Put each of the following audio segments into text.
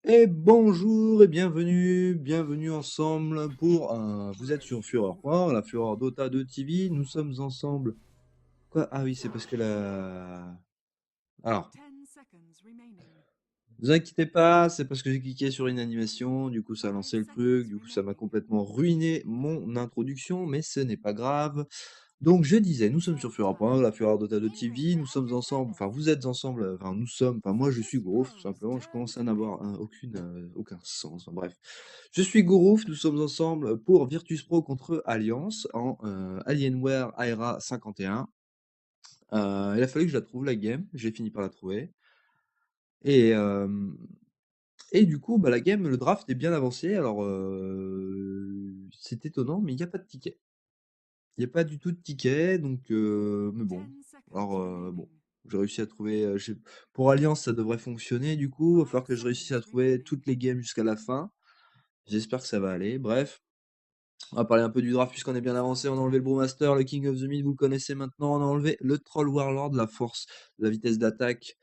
Et bonjour et bienvenue ensemble pour un... Vous êtes sur Fureur.org, la Fureur Dota 2 TV, nous sommes ensemble... Quoi? Ah oui, c'est parce que la... Alors, vous inquiétez pas, c'est parce que j'ai cliqué sur une animation, du coup ça a lancé le truc, du coup ça m'a complètement ruiné mon introduction, mais ce n'est pas grave. Donc je disais, nous sommes sur Fureur.org, la Fureur Dota 2 TV, nous sommes ensemble, enfin vous êtes ensemble, enfin nous sommes, enfin moi je suis Gourouf, tout simplement, je commence à n'avoir aucun sens, enfin, bref. Je suis Gourouf, nous sommes ensemble pour Virtus Pro contre Alliance en Alienware Aera 51. Il a fallu que je la trouve la game, j'ai fini par la trouver. Et, et du coup, bah, la game, le draft est bien avancé. Alors, c'est étonnant, mais il n'y a pas de ticket. Il n'y a pas du tout de ticket, donc, mais bon. Alors, bon, j'ai réussi à trouver. Pour Alliance, ça devrait fonctionner. Du coup, il va falloir que je réussisse à trouver toutes les games jusqu'à la fin. J'espère que ça va aller. Bref, on va parler un peu du draft puisqu'on est bien avancé. On a enlevé le Brewmaster, le King of the Mid, vous le connaissez maintenant. On a enlevé le Troll Warlord, la force, la vitesse d'attaque.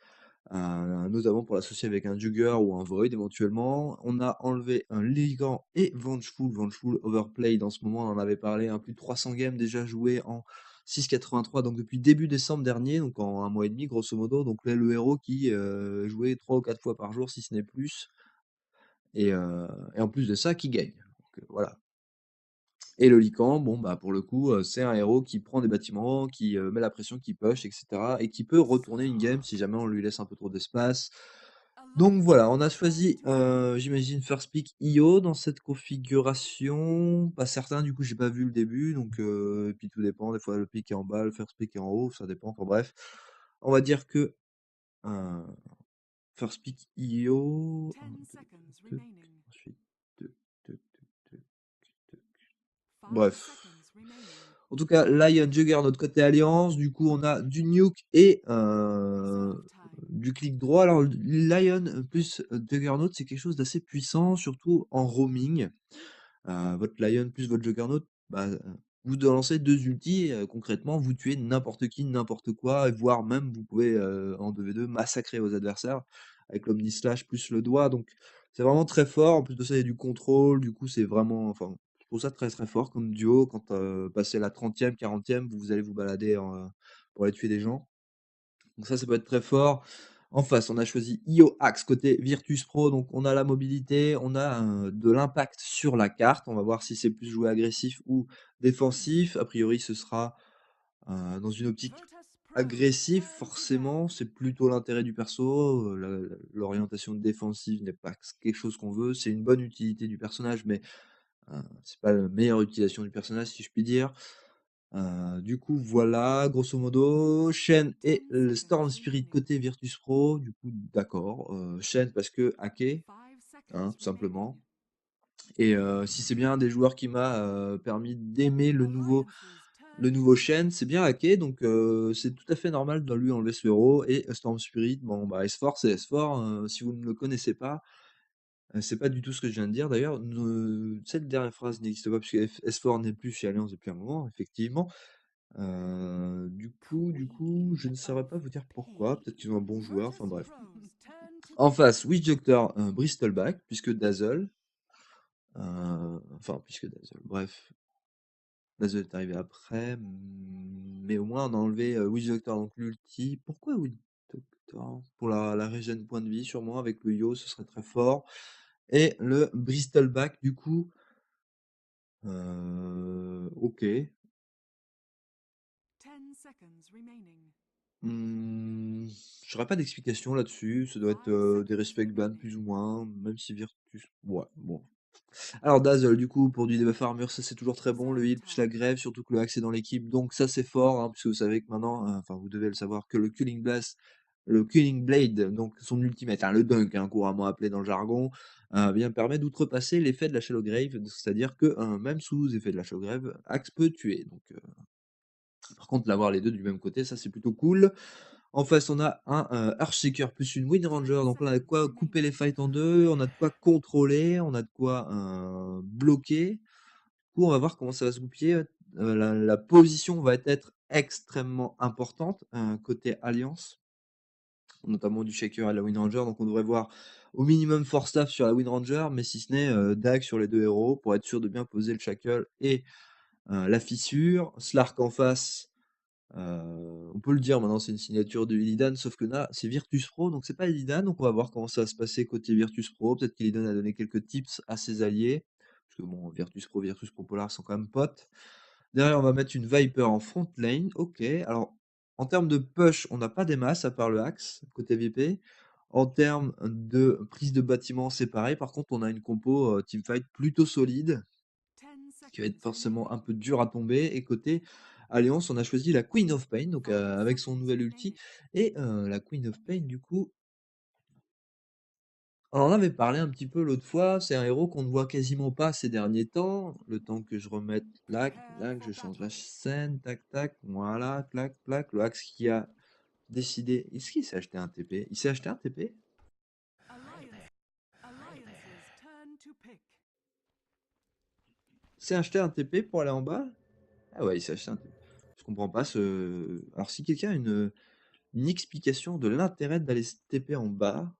Notamment pour l'associer avec un Jugger ou un Void éventuellement. On a enlevé un Ligand et Vengeful Overplayed en ce moment, on en avait parlé, plus de 300 games déjà joués en 6,83, donc depuis début décembre dernier, donc en un mois et demi grosso modo. Donc là, le héros qui jouait 3 ou 4 fois par jour, si ce n'est plus, et, euh, et en plus de ça, qui gagne. Donc, voilà. Et le Lycan, bon bah pour le coup, c'est un héros qui prend des bâtiments, qui met la pression, qui push, etc. Et qui peut retourner une game si jamais on lui laisse un peu trop d'espace. Donc voilà, on a choisi, j'imagine First Pick Io dans cette configuration. Pas certain, du coup j'ai pas vu le début, donc et puis tout dépend, des fois le pick est en bas, le First Pick est en haut, ça dépend, enfin bref. On va dire que euh, First Pick Io. Ensuite, tuc, tuc, tuc, tuc, tuc. Bref. En tout cas, là, il y a Juggernaut côté Alliance. Du coup, on a du Nuke et du clic droit. Alors, Lion plus Juggernaut, c'est quelque chose d'assez puissant, surtout en roaming. Votre Lion plus votre Juggernaut, bah, vous lancez deux ultis, concrètement, vous tuez n'importe qui, n'importe quoi, et voire même, vous pouvez, en 2v2, massacrer vos adversaires avec l'Omni Slash plus le doigt. Donc, c'est vraiment très fort. En plus de ça, il y a du contrôle. Du coup, c'est vraiment, enfin, je trouve ça très très fort comme duo. Quand passez la 30e, 40e, vous allez vous balader pour aller tuer des gens. Donc ça peut être très fort. En face, on a choisi Io Axe côté Virtus Pro. Donc on a la mobilité, on a de l'impact sur la carte. On va voir si c'est plus joué agressif ou défensif. A priori, ce sera dans une optique agressive, forcément. C'est plutôt l'intérêt du perso. L'orientation défensive n'est pas quelque chose qu'on veut. C'est une bonne utilité du personnage, mais c'est pas la meilleure utilisation du personnage, si je puis dire. Du coup, voilà, grosso modo, Shen et le Storm Spirit côté Virtus Pro. Du coup, d'accord. Shen parce que hacké, hein, tout simplement. Et si c'est bien des joueurs qui m'a permis d'aimer le nouveau Shen, c'est bien hacké, donc c'est tout à fait normal de lui enlever ce héros. Et Storm Spirit, bon, bah, S4, c'est S4. Si vous ne le connaissez pas, c'est pas du tout ce que je viens de dire. D'ailleurs, cette dernière phrase n'existe pas, puisque S4 n'est plus chez Alliance depuis un moment, effectivement. Du coup, je ne saurais pas vous dire pourquoi. Peut-être qu'ils ont un bon joueur, enfin bref. En face, Witch Doctor, Bristleback, puisque Dazzle. Enfin, puisque Dazzle, bref. Dazzle est arrivé après. Mais au moins, on a enlevé Witch Doctor, donc l'ulti. Pourquoi Witch Doctor? Pour la régène point de vie, sûrement, avec le Yo, ce serait très fort. Et le Bristleback, du coup. Ok. Mmh, j'aurais pas d'explication là-dessus, ça doit être, des respect bans plus ou moins, même si Virtus ouais, bon. Alors Dazzle du coup pour du debuff armure, ça c'est toujours très bon, le heal plus la grève, surtout que le hack c'est dans l'équipe, donc ça c'est fort, hein, puisque vous savez que maintenant, enfin vous devez le savoir que le Killing Blade, donc son ultimate, hein, le dunk, hein, couramment appelé dans le jargon, bien permet d'outrepasser l'effet de la Shallow Grave, c'est-à-dire que, même sous effet de la Shallow Grave, Axe peut tuer, donc par contre l'avoir les 2 du même côté, ça c'est plutôt cool. En face, on a un Earthshaker plus une Wind Ranger. Donc là, on a de quoi couper les fights en deux, on a de quoi contrôler, on a de quoi bloquer. Du coup, on va voir comment ça va se goupiller. La position va être extrêmement importante côté Alliance. notamment du Shaker et de la Wind Ranger, donc on devrait voir au minimum Force Staff sur la Wind Ranger, mais si ce n'est Dag sur les 2 héros, pour être sûr de bien poser le Shackle et la fissure. Slark en face, on peut le dire maintenant, c'est une signature de Illidan, sauf que là, c'est Virtus Pro, donc c'est pas Illidan, donc on va voir comment ça va se passer côté Virtus Pro. Peut-être qu'Illidan a donné quelques tips à ses alliés, parce que bon, Virtus Pro Polar sont quand même potes. Derrière, on va mettre une Viper en front lane, ok. Alors, en termes de push, on n'a pas des masses à part le Axe, côté VP. En termes de prise de bâtiment, c'est pareil. Par contre, on a une compo teamfight plutôt solide, qui va être forcément un peu dur à tomber. Et côté Alliance, on a choisi la Queen of Pain, donc avec son nouvel ulti. Et la Queen of Pain, du coup, on en avait parlé un petit peu l'autre fois. C'est un héros qu'on ne voit quasiment pas ces derniers temps. Le temps que je remette, clac, clac, je change la scène, tac, tac, voilà, clac, clac. Le Axe qui a décidé. Est-ce qu'il s'est acheté un TP? Il s'est acheté un TP? S'est acheté un TP pour aller en bas? Ah ouais, il s'est acheté un TP. Je comprends pas ce. Alors, si quelqu'un a une explication de l'intérêt d'aller se TP en bas.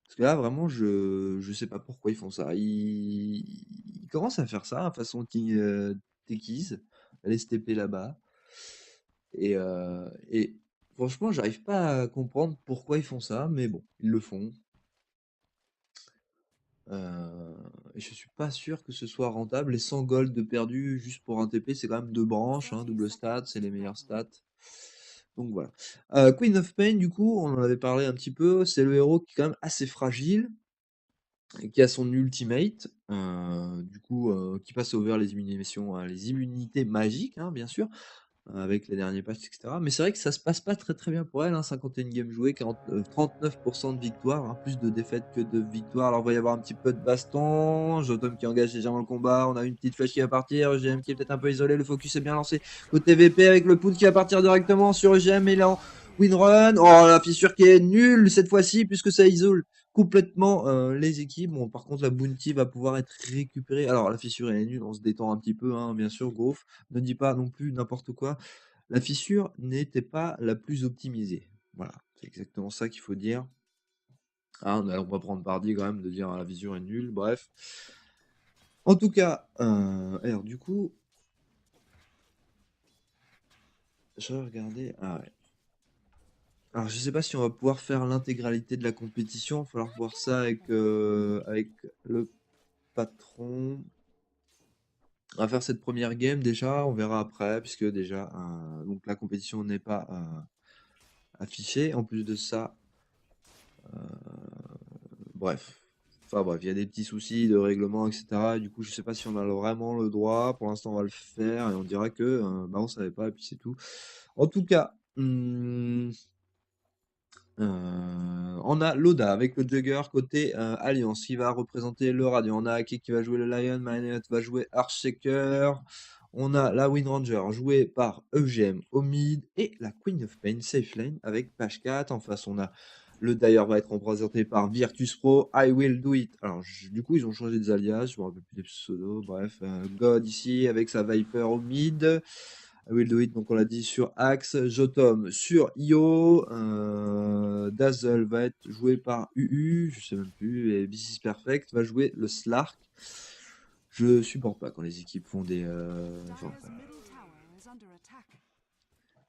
Parce que là, vraiment, je sais pas pourquoi ils font ça. Ils commencent à faire ça, façon Techies, aller se TP là-bas. Et franchement, j'arrive pas à comprendre pourquoi ils font ça, mais bon, ils le font. Et je suis pas sûr que ce soit rentable. Les 100 gold de perdu juste pour un TP, c'est quand même deux branches, hein, double stats, c'est les meilleures stats. Donc voilà. Queen of Pain, du coup, on en avait parlé un petit peu. C'est le héros qui est quand même assez fragile, et qui a son ultimate, du coup, qui passe over les immunités magiques, hein, bien sûr, avec les derniers patchs, etc. Mais c'est vrai que ça se passe pas très très bien pour elle, hein, 51 games jouées, 39% de victoire, hein, plus de défaites que de victoires. Alors il va y avoir un petit peu de baston, Jotom qui engage légèrement le combat, on a une petite flèche qui va partir, EGM qui est peut-être un peu isolé, le focus est bien lancé côté VP avec le pool qui va partir directement sur EGM et là en win run. Oh la fissure qui est nulle cette fois-ci puisque ça isole complètement les équipes. Bon, par contre la bounty va pouvoir être récupérée. Alors la fissure elle est nulle, on se détend un petit peu, hein, bien sûr, Growth. Ne dis pas non plus n'importe quoi. La fissure n'était pas la plus optimisée. Voilà, c'est exactement ça qu'il faut dire. Ah, on va prendre parti quand même de dire la fissure est nulle, bref. En tout cas, alors du coup, je vais regarder. Ah ouais. Alors je sais pas si on va pouvoir faire l'intégralité de la compétition, il va falloir voir ça avec le patron. On va faire cette première game déjà, on verra après, puisque déjà donc la compétition n'est pas affichée. En plus de ça, bref. Enfin bref, il y a des petits soucis de règlement, etc. Et du coup, je sais pas si on a vraiment le droit. Pour l'instant, on va le faire et on dira que bah, on savait pas et puis c'est tout. En tout cas, on a Loda avec le Jugger côté Alliance qui va représenter le Radio. On a Aki qui va jouer le Lion, Marinette va jouer Archshaker. On a la Wind Ranger jouée par EGM au mid et la Queen of Pain safe lane avec Pashkat. En face, on a le Dire va être représenté par Virtus Pro, I Will Do It. Alors, du coup, ils ont changé des alias, je me rappelle plus des pseudos. Bref, God ici avec sa Viper au mid. I Will Do It, donc on l'a dit sur Axe, Jotom sur Io, Dazzle va être joué par UU, je sais même plus, et This is Perfect va jouer le Slark. Je supporte pas quand les équipes font des.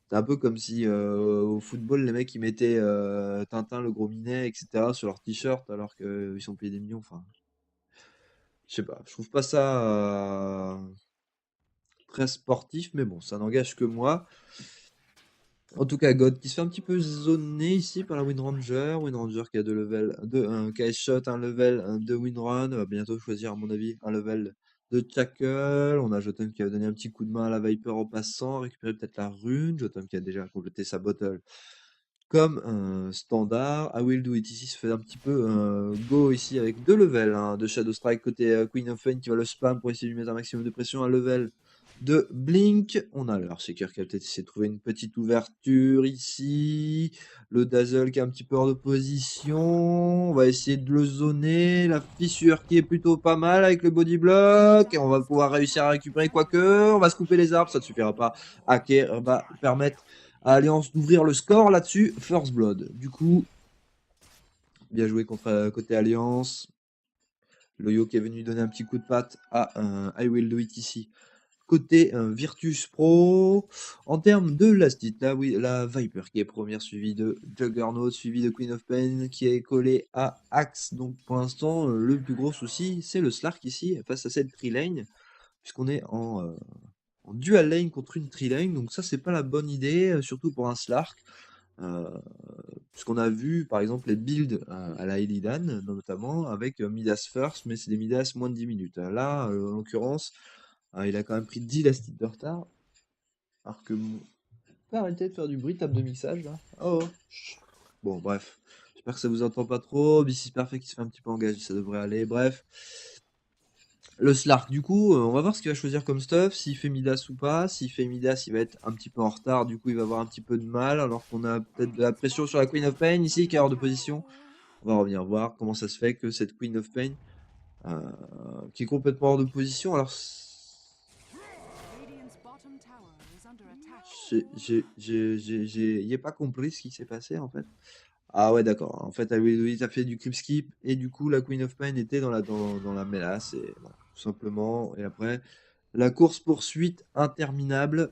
C'est un peu comme si au football les mecs ils mettaient Tintin le gros minet, etc. sur leur t-shirt alors qu'ils sont payés des millions. Enfin, je sais pas, je trouve pas ça très sportif, mais bon, ça n'engage que moi. En tout cas, God qui se fait un petit peu zoner ici par la Wind Ranger. Wind Ranger qui a deux levels, un KS Shot, un level de Wind Run. Va bientôt choisir, à mon avis, un level de Tackle. On a Jotun qui va donner un petit coup de main à la Viper en passant, récupérer peut-être la rune. Jotun qui a déjà complété sa bottle comme un standard. I Will Do It ici se fait un petit peu go ici avec deux levels hein, de Shadow Strike côté Queen of Fame qui va le spam pour essayer de lui mettre un maximum de pression. Un level de Blink. On a le Shaker qui a peut-être essayé de trouver une petite ouverture ici. Le Dazzle qui est un petit peu hors de position. On va essayer de le zoner. La fissure qui est plutôt pas mal avec le body block. Et on va pouvoir réussir à récupérer. Quoique, on va se couper les arbres. Ça ne suffira pas. Hacker va permettre à Alliance d'ouvrir le score là-dessus. First Blood. Du coup, bien joué contre côté Alliance. Loyo qui est venu donner un petit coup de patte à I Will Do It ici. Côté Virtus Pro, en termes de last hit, là, oui, la Viper qui est première, suivie de Juggernaut, suivie de Queen of Pain qui est collée à Axe. Donc pour l'instant, le plus gros souci, c'est le Slark ici, face à cette tree-lane, puisqu'on est en dual lane contre une tree-lane. Donc ça, c'est pas la bonne idée, surtout pour un Slark. Puisqu'on a vu par exemple les builds à la Illidan, notamment avec Midas First, mais c'est des Midas moins de 10 minutes. Là, en l'occurrence, il a quand même pris 10 last hits de retard. Alors que bon. Faut arrêter de faire du bruit, table de mixage là. Oh, oh. Chut. Bon, bref. J'espère que ça vous entend pas trop. B6 Perfect qui se fait un petit peu engager, ça devrait aller. Bref. Le Slark, du coup, on va voir ce qu'il va choisir comme stuff, s'il fait Midas ou pas. S'il fait Midas, il va être un petit peu en retard, du coup, il va avoir un petit peu de mal, alors qu'on a peut-être de la pression sur la Queen of Pain ici, qui est hors de position. On va revenir voir comment ça se fait que cette Queen of Pain, euh, qui est complètement hors de position, alors. J'ai pas compris ce qui s'est passé en fait. Ah ouais, d'accord. En fait, il a fait du creep skip et du coup, la Queen of Pain était dans la mélasse et voilà, tout simplement. Et après, la course poursuite interminable.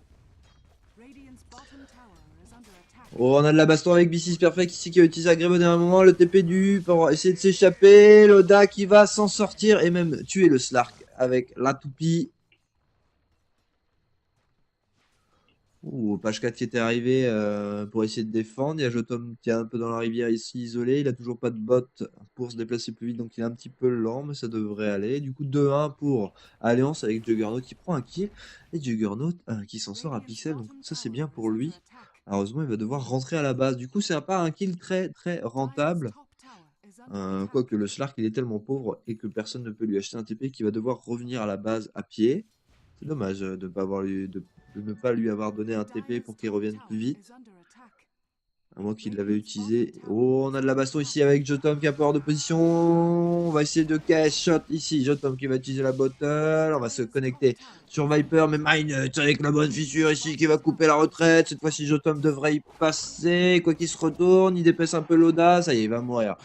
Oh, on a de la baston avec B6 Perfect ici qui a utilisé Agrément au dernier moment. Le TP du pour essayer de s'échapper. Loda qui va s'en sortir et même tuer le Slark avec la toupie. Ouh, page 4 qui était arrivé pour essayer de défendre. Il y a Jotom qui est un peu dans la rivière ici, isolé. Il a toujours pas de bot pour se déplacer plus vite, donc il est un petit peu lent, mais ça devrait aller. Du coup, 2-1 pour Alliance avec Juggernaut qui prend un kill. Et Juggernaut qui s'en sort à Pixel, donc ça c'est bien pour lui. Heureusement, il va devoir rentrer à la base. Du coup, c'est pas un kill très très rentable. Quoique le Slark il est tellement pauvre et que personne ne peut lui acheter un TP qu'il va devoir revenir à la base à pied. C'est dommage de ne pas lui avoir donné un TP pour qu'il revienne plus vite. À moins qu'il l'avait utilisé. Oh, on a de la baston ici avec Jotom qui a peur de position. On va essayer de cash shot ici. Jotom qui va utiliser la bottle. On va se connecter sur Viper. Mais Mine avec la bonne fissure ici qui va couper la retraite. Cette fois-ci, Jotom devrait y passer. Quoi qu'il se retourne, il dépasse un peu l'audace. Ça y est, il va mourir.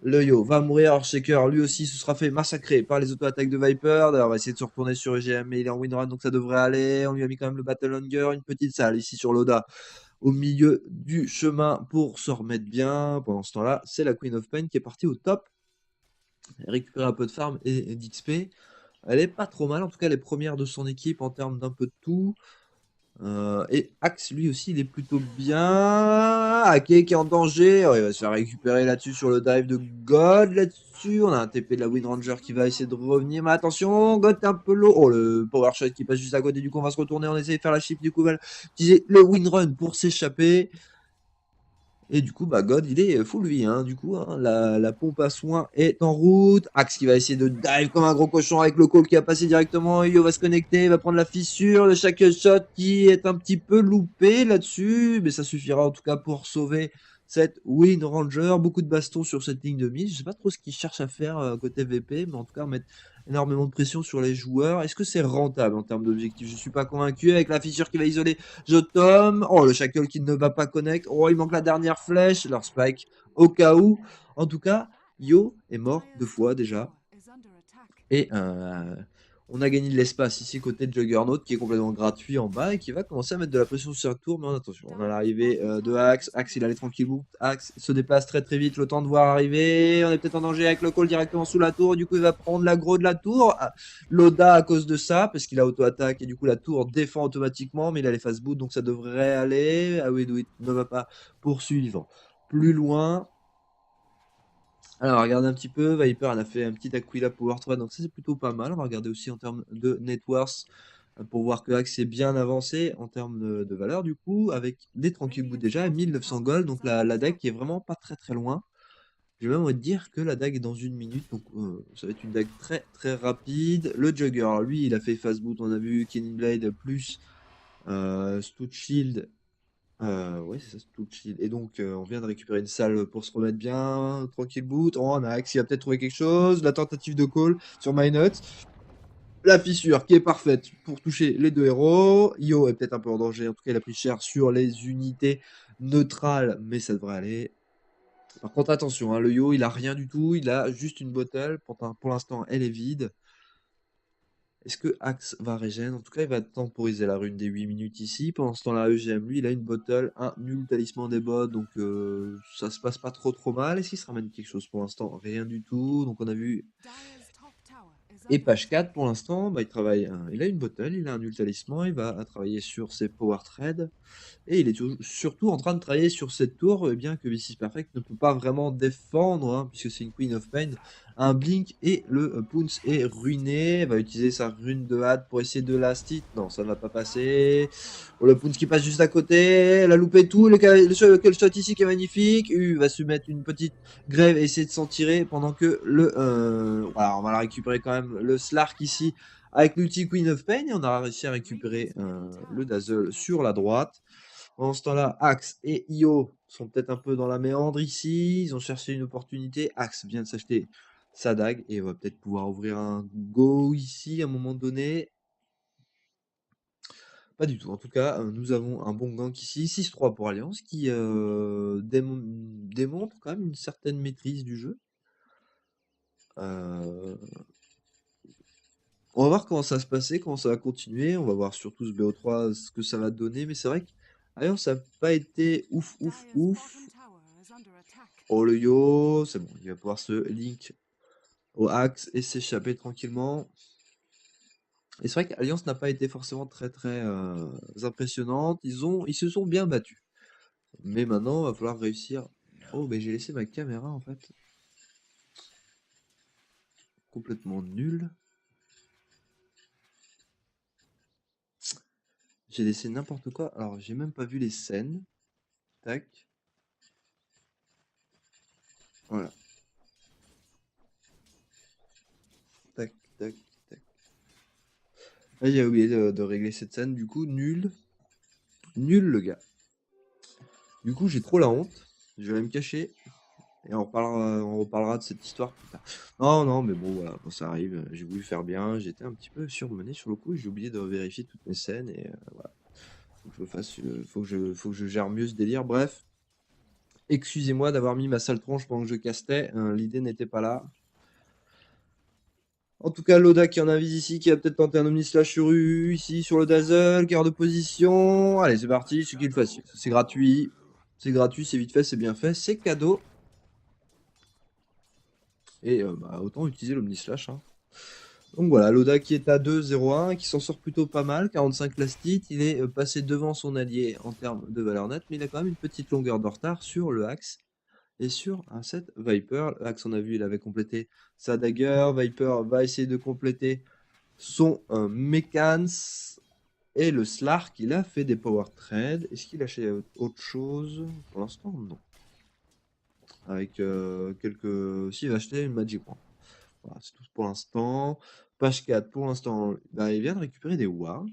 Le Yo va mourir. Shaker, lui aussi, se sera fait massacrer par les auto-attaques de Viper. D'ailleurs, on va essayer de se retourner sur EGM, mais il est en winrun, donc ça devrait aller. On lui a mis quand même le Battle Longer. Une petite salle ici sur l'Oda au milieu du chemin pour se remettre bien. Pendant ce temps-là, c'est la Queen of Pain qui est partie au top. Récupérer un peu de farm et d'XP. Elle est pas trop mal, en tout cas, elle est première de son équipe en termes d'un peu de tout. Et Axe, lui aussi, il est plutôt bien. Ake qui est en danger. Oh, il va se faire récupérer là-dessus sur le dive de God. Là-dessus, on a un TP de la Wind Ranger qui va essayer de revenir. Mais attention, God est un peu low. Oh, le Power Shot qui passe juste à côté. Du coup, on va se retourner. On essaie de faire la chip. Du coup, on va utiliser le Wind Run pour s'échapper. Et du coup, bah, God, il est full vie. Hein. Du coup, hein, la pompe à soin est en route. Axe qui va essayer de dive comme un gros cochon avec le call qui a passé directement. Yo va se connecter, va prendre la fissure. Le chaque shot qui est un petit peu loupé là-dessus. Mais ça suffira en tout cas pour sauver cette Wind Ranger. Beaucoup de bastons sur cette ligne de mise. Je sais pas trop ce qu'ils cherchent à faire côté VP. Mais en tout cas, mettre énormément de pression sur les joueurs. Est-ce que c'est rentable en termes d'objectifs? Je suis pas convaincu. Avec la fissure qui va isoler Jotom. Oh, le Shackle qui ne va pas connect. Oh, il manque la dernière flèche. Leur spike au cas où. En tout cas, Yo est mort 2 fois déjà. Et on a gagné de l'espace ici côté de Juggernaut qui est complètement gratuit en bas et qui va commencer à mettre de la pression sur sa tour. Mais attention, on a l'arrivée de Axe. Axe il allait tranquillement. Axe se déplace très très vite, le temps de voir arriver. On est peut-être en danger avec le call directement sous la tour. Du coup il va prendre l'aggro de la tour. Loda à cause de ça, parce qu'il a auto-attaque et du coup la tour défend automatiquement. Mais il a les fast boot donc ça devrait aller. Ah oui, ne va pas poursuivre plus loin. Alors, regardez un petit peu, Viper, elle a fait un petit Aquila Power 3, donc ça c'est plutôt pas mal. On va regarder aussi en termes de net worth pour voir que Axe est bien avancé en termes de valeur du coup, avec des tranquilles bouts déjà, 1900 gold, donc la dague qui est vraiment pas très très loin. Je vais même envie de dire que la dague est dans 1 minute, donc ça va être une dague très très rapide. Le Jugger, lui, il a fait fast boot, on a vu Killing Blade plus Stout Shield. Ouais, c'est ça, tout chill. Et donc, on vient de récupérer une salle pour se remettre bien, tranquille boot. Oh, on a Axe qui a peut-être trouvé quelque chose. La tentative de call sur MyNut. La fissure qui est parfaite pour toucher les deux héros. Io est peut-être un peu en danger. En tout cas, il a pris cher sur les unités neutrales, mais ça devrait aller. Par contre, attention, hein, le Yo, il a rien du tout. Il a juste une bottle. Pour l'instant, elle est vide. Est-ce que Axe va régène? En tout cas, il va temporiser la rune des 8 minutes ici. Pendant ce temps-là, EGM, lui, il a une bottle, un nul talisman des bots, donc ça se passe pas trop mal. Est-ce qu'il se ramène quelque chose pour l'instant? Rien du tout. Donc on a vu. Et page 4, pour l'instant, bah, il travaille. Il a une bottle, il a un nul talisman, il va travailler sur ses power trades. Et il est surtout en train de travailler sur cette tour, bien que Mrs. Perfect ne peut pas vraiment défendre, hein, puisque c'est une Queen of Pain. Un blink et le Pounce est ruiné. Elle va utiliser sa rune de hâte pour essayer de last hit. Non, ça ne va pas passer. Oh, le Pounce qui passe juste à côté. Elle a loupé tout. Le shot ici qui est magnifique. U va se mettre une petite grève et essayer de s'en tirer pendant que le. Voilà, on va la récupérer quand même. Le Slark ici avec l'ulti Queen of Pain. Et on a réussi à récupérer le Dazzle sur la droite. Pendant ce temps-là, Axe et Io sont peut-être un peu dans la méandre ici. Ils ont cherché une opportunité. Axe vient de s'acheter sa dague et va peut-être pouvoir ouvrir un go ici à un moment donné. Pas du tout. En tout cas, nous avons un bon gank ici. 6-3 pour Alliance qui démontre quand même une certaine maîtrise du jeu. Euh, On va voir comment ça va se passer, comment ça va continuer. On va voir surtout ce BO3, ce que ça va donner. Mais c'est vrai que Alliance n'a pas été ouf, ouf, ouf. Oh le yo, c'est bon, il va pouvoir se link au axe et s'échapper tranquillement. Et c'est vrai qu'Alliance n'a pas été forcément très impressionnante. Ils se sont bien battus. Mais maintenant, il va falloir réussir. Oh, mais j'ai laissé ma caméra en fait. Complètement nulle. J'ai laissé n'importe quoi. Alors, j'ai même pas vu les scènes. Tac. Voilà. Tac, tac, tac. Ah, j'ai oublié de régler cette scène. Du coup, nul. Nul le gars. Du coup, j'ai trop la honte. Je vais me cacher. Et on reparlera de cette histoire plus tard. Non, non, mais bon, voilà, bon, ça arrive. J'ai voulu faire bien. J'étais un petit peu surmené sur le coup. J'ai oublié de vérifier toutes mes scènes. Et voilà. Faut que je fasse, faut que je gère mieux ce délire. Bref, excusez-moi d'avoir mis ma sale tronche pendant que je castais. L'idée n'était pas là. En tout cas, Loda qui en avise ici, qui a peut-être tenté un Omni Slash sur U, ici sur le Dazzle, quart de position. Allez, c'est parti, ce qu'il fasse. C'est gratuit. C'est gratuit, c'est vite fait, c'est bien fait, c'est cadeau. Et bah, autant utiliser l'Omnislash. Hein. Donc voilà, Loda qui est à 2-0-1, qui s'en sort plutôt pas mal. 45 last hit, il est passé devant son allié en termes de valeur nette, mais il a quand même une petite longueur de retard sur le Axe et sur un set Viper. Le Axe, on a vu, il avait complété sa dagger. Viper va essayer de compléter son Mekans. Et le Slark, il a fait des power trades. Est-ce qu'il a acheté autre chose? Pour l'instant, non. Avec quelques. Si, il va acheter une Magic Wand. Voilà, c'est tout pour l'instant. Page 4, pour l'instant, bah, il vient de récupérer des wards.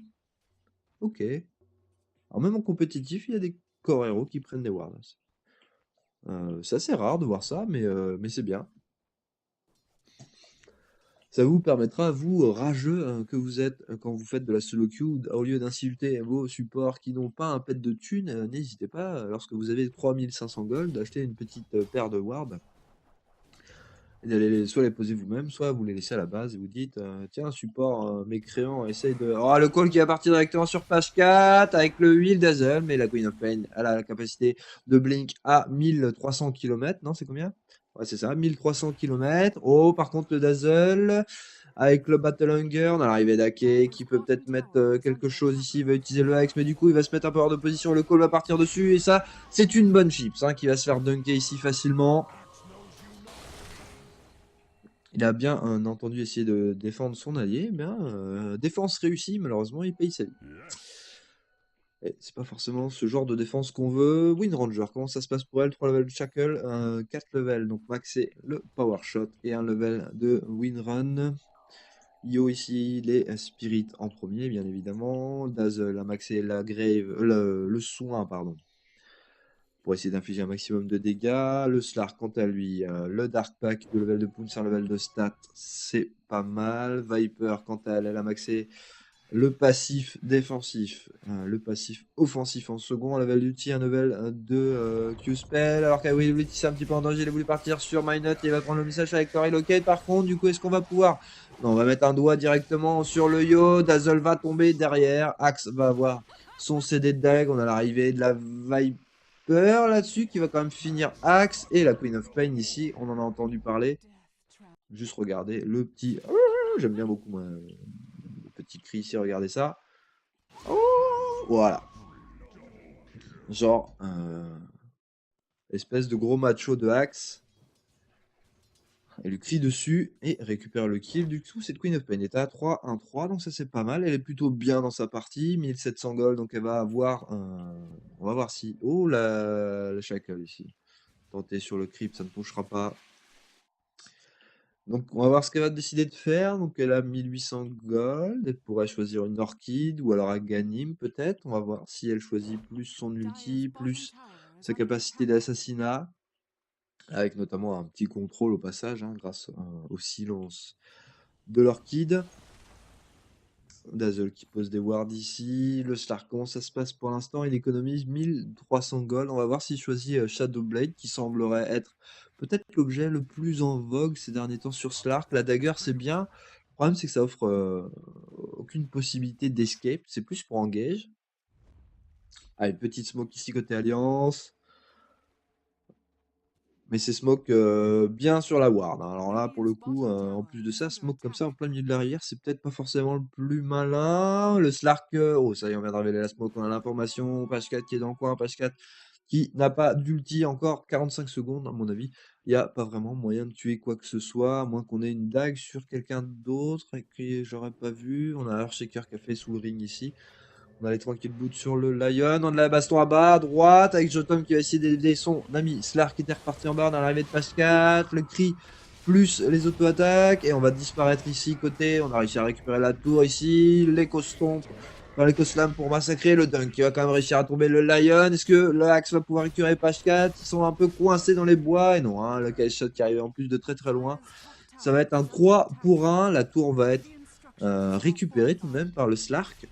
Ok. Alors même en compétitif, il y a des core héros qui prennent des wards. C'est assez rare de voir ça, mais c'est bien. Ça vous permettra, vous, rageux que vous êtes, quand vous faites de la solo queue, au lieu d'insulter vos supports qui n'ont pas un pet de thunes, n'hésitez pas, lorsque vous avez 3500 gold, d'acheter une petite paire de wards. Et d'aller soit les poser vous-même, soit vous les laissez à la base et vous dites tiens, support mécréant, essaye de. Oh, le call qui va partir directement sur page 4 avec le Will Dazzle, mais la Queen of Pain, elle a la capacité de blink à 1300 km. Non, c'est combien? Ouais, c'est ça, 1300 km. Oh, par contre, le Dazzle. Avec le Battle Hunger, on a l'arrivée d'Ake qui peut peut-être mettre quelque chose ici, il va utiliser le Hex, mais du coup il va se mettre un peu hors de position, le call va partir dessus, et ça, c'est une bonne chips hein, qui va se faire dunker ici facilement. Il a bien entendu essayer de défendre son allié, mais défense réussie, malheureusement, il paye sa vie. Et c'est pas forcément ce genre de défense qu'on veut. Wind Ranger, comment ça se passe pour elle? 3 levels de Shackle, 4 levels, donc maxé le Power Shot et un level de Wind Run. Io ici, les Spirits en premier, bien évidemment. Dazzle a maxé la Grave, le soin, pardon. pour essayer d'infliger un maximum de dégâts. Le Slark, quant à lui, le Dark Pack de level de Pounce, un level de stat, c'est pas mal. Viper, quant à elle, elle a maxé le passif défensif, le passif offensif en second, un level d'ulti, un level de Q-Spell, alors qu'Ability c'est un petit peu en danger, il a voulu partir sur Minot, il va prendre le message avec Tori Locket, par contre, du coup, est-ce qu'on va pouvoir... Non, on va mettre un doigt directement sur le Yo, Dazzle va tomber derrière, Axe va avoir son CD de dague, on a l'arrivée de la Viper là-dessus, qui va quand même finir Axe, et la Queen of Pain ici, on en a entendu parler, juste regardez, le petit... J'aime bien beaucoup, moi, le petit cri ici, regardez ça. Oh, voilà. Genre, espèce de gros macho de Axe. Elle lui crie dessus et récupère le kill. Du coup, cette Queen of Pain est à 3-1-3, donc ça c'est pas mal. Elle est plutôt bien dans sa partie. 1700 gold, donc elle va avoir un... On va voir si... Oh, la Shackle ici. Tenter sur le creep, ça ne touchera pas. Donc on va voir ce qu'elle va décider de faire. Donc elle a 1800 gold. Elle pourrait choisir une Orchid ou alors un Ganim peut-être. On va voir si elle choisit plus son ulti, plus sa capacité d'assassinat. Avec notamment un petit contrôle au passage, hein, grâce au silence de l'Orchid. Dazzle qui pose des wards ici. Le Slark, comment ça se passe pour l'instant? Il économise 1300 gold. On va voir s'il choisit Shadowblade, qui semblerait être peut-être l'objet le plus en vogue ces derniers temps sur Slark. La dagger, c'est bien. Le problème, c'est que ça offre aucune possibilité d'escape. C'est plus pour engage. Allez, petite smoke ici côté Alliance. Mais c'est smoke bien sur la ward, hein. Alors là, pour le coup, en plus de ça, smoke comme ça en plein milieu de la rivière, c'est peut-être pas forcément le plus malin. Le Slark, oh ça y est, on vient de révéler la smoke, on a l'information. Page 4 qui est dans le coin, Page 4 qui n'a pas d'ulti encore, 45 secondes à mon avis. Il n'y a pas vraiment moyen de tuer quoi que ce soit, à moins qu'on ait une dague sur quelqu'un d'autre et que j'aurais pas vu. On a un Earthshaker qui a fait sous le ring ici. On a les tranquilles boot sur le Lion. On a la baston à bas, à droite, avec Jotom qui va essayer d'élever son ami Slark qui était reparti en bas. On a l'arrivée de Page 4, le cri, plus les auto-attaques. Et on va disparaître ici, côté. On a réussi à récupérer la tour ici. L'écho stomp, enfin, l'écho slam pour massacrer. Le dunk qui va quand même réussir à tomber le Lion. Est-ce que le Axe va pouvoir récupérer Page 4? Ils sont un peu coincés dans les bois. Et non, hein, le KS Shot qui arrive en plus de très très loin. Ça va être un 3 pour 1. La tour va être récupérée tout de même par le Slark.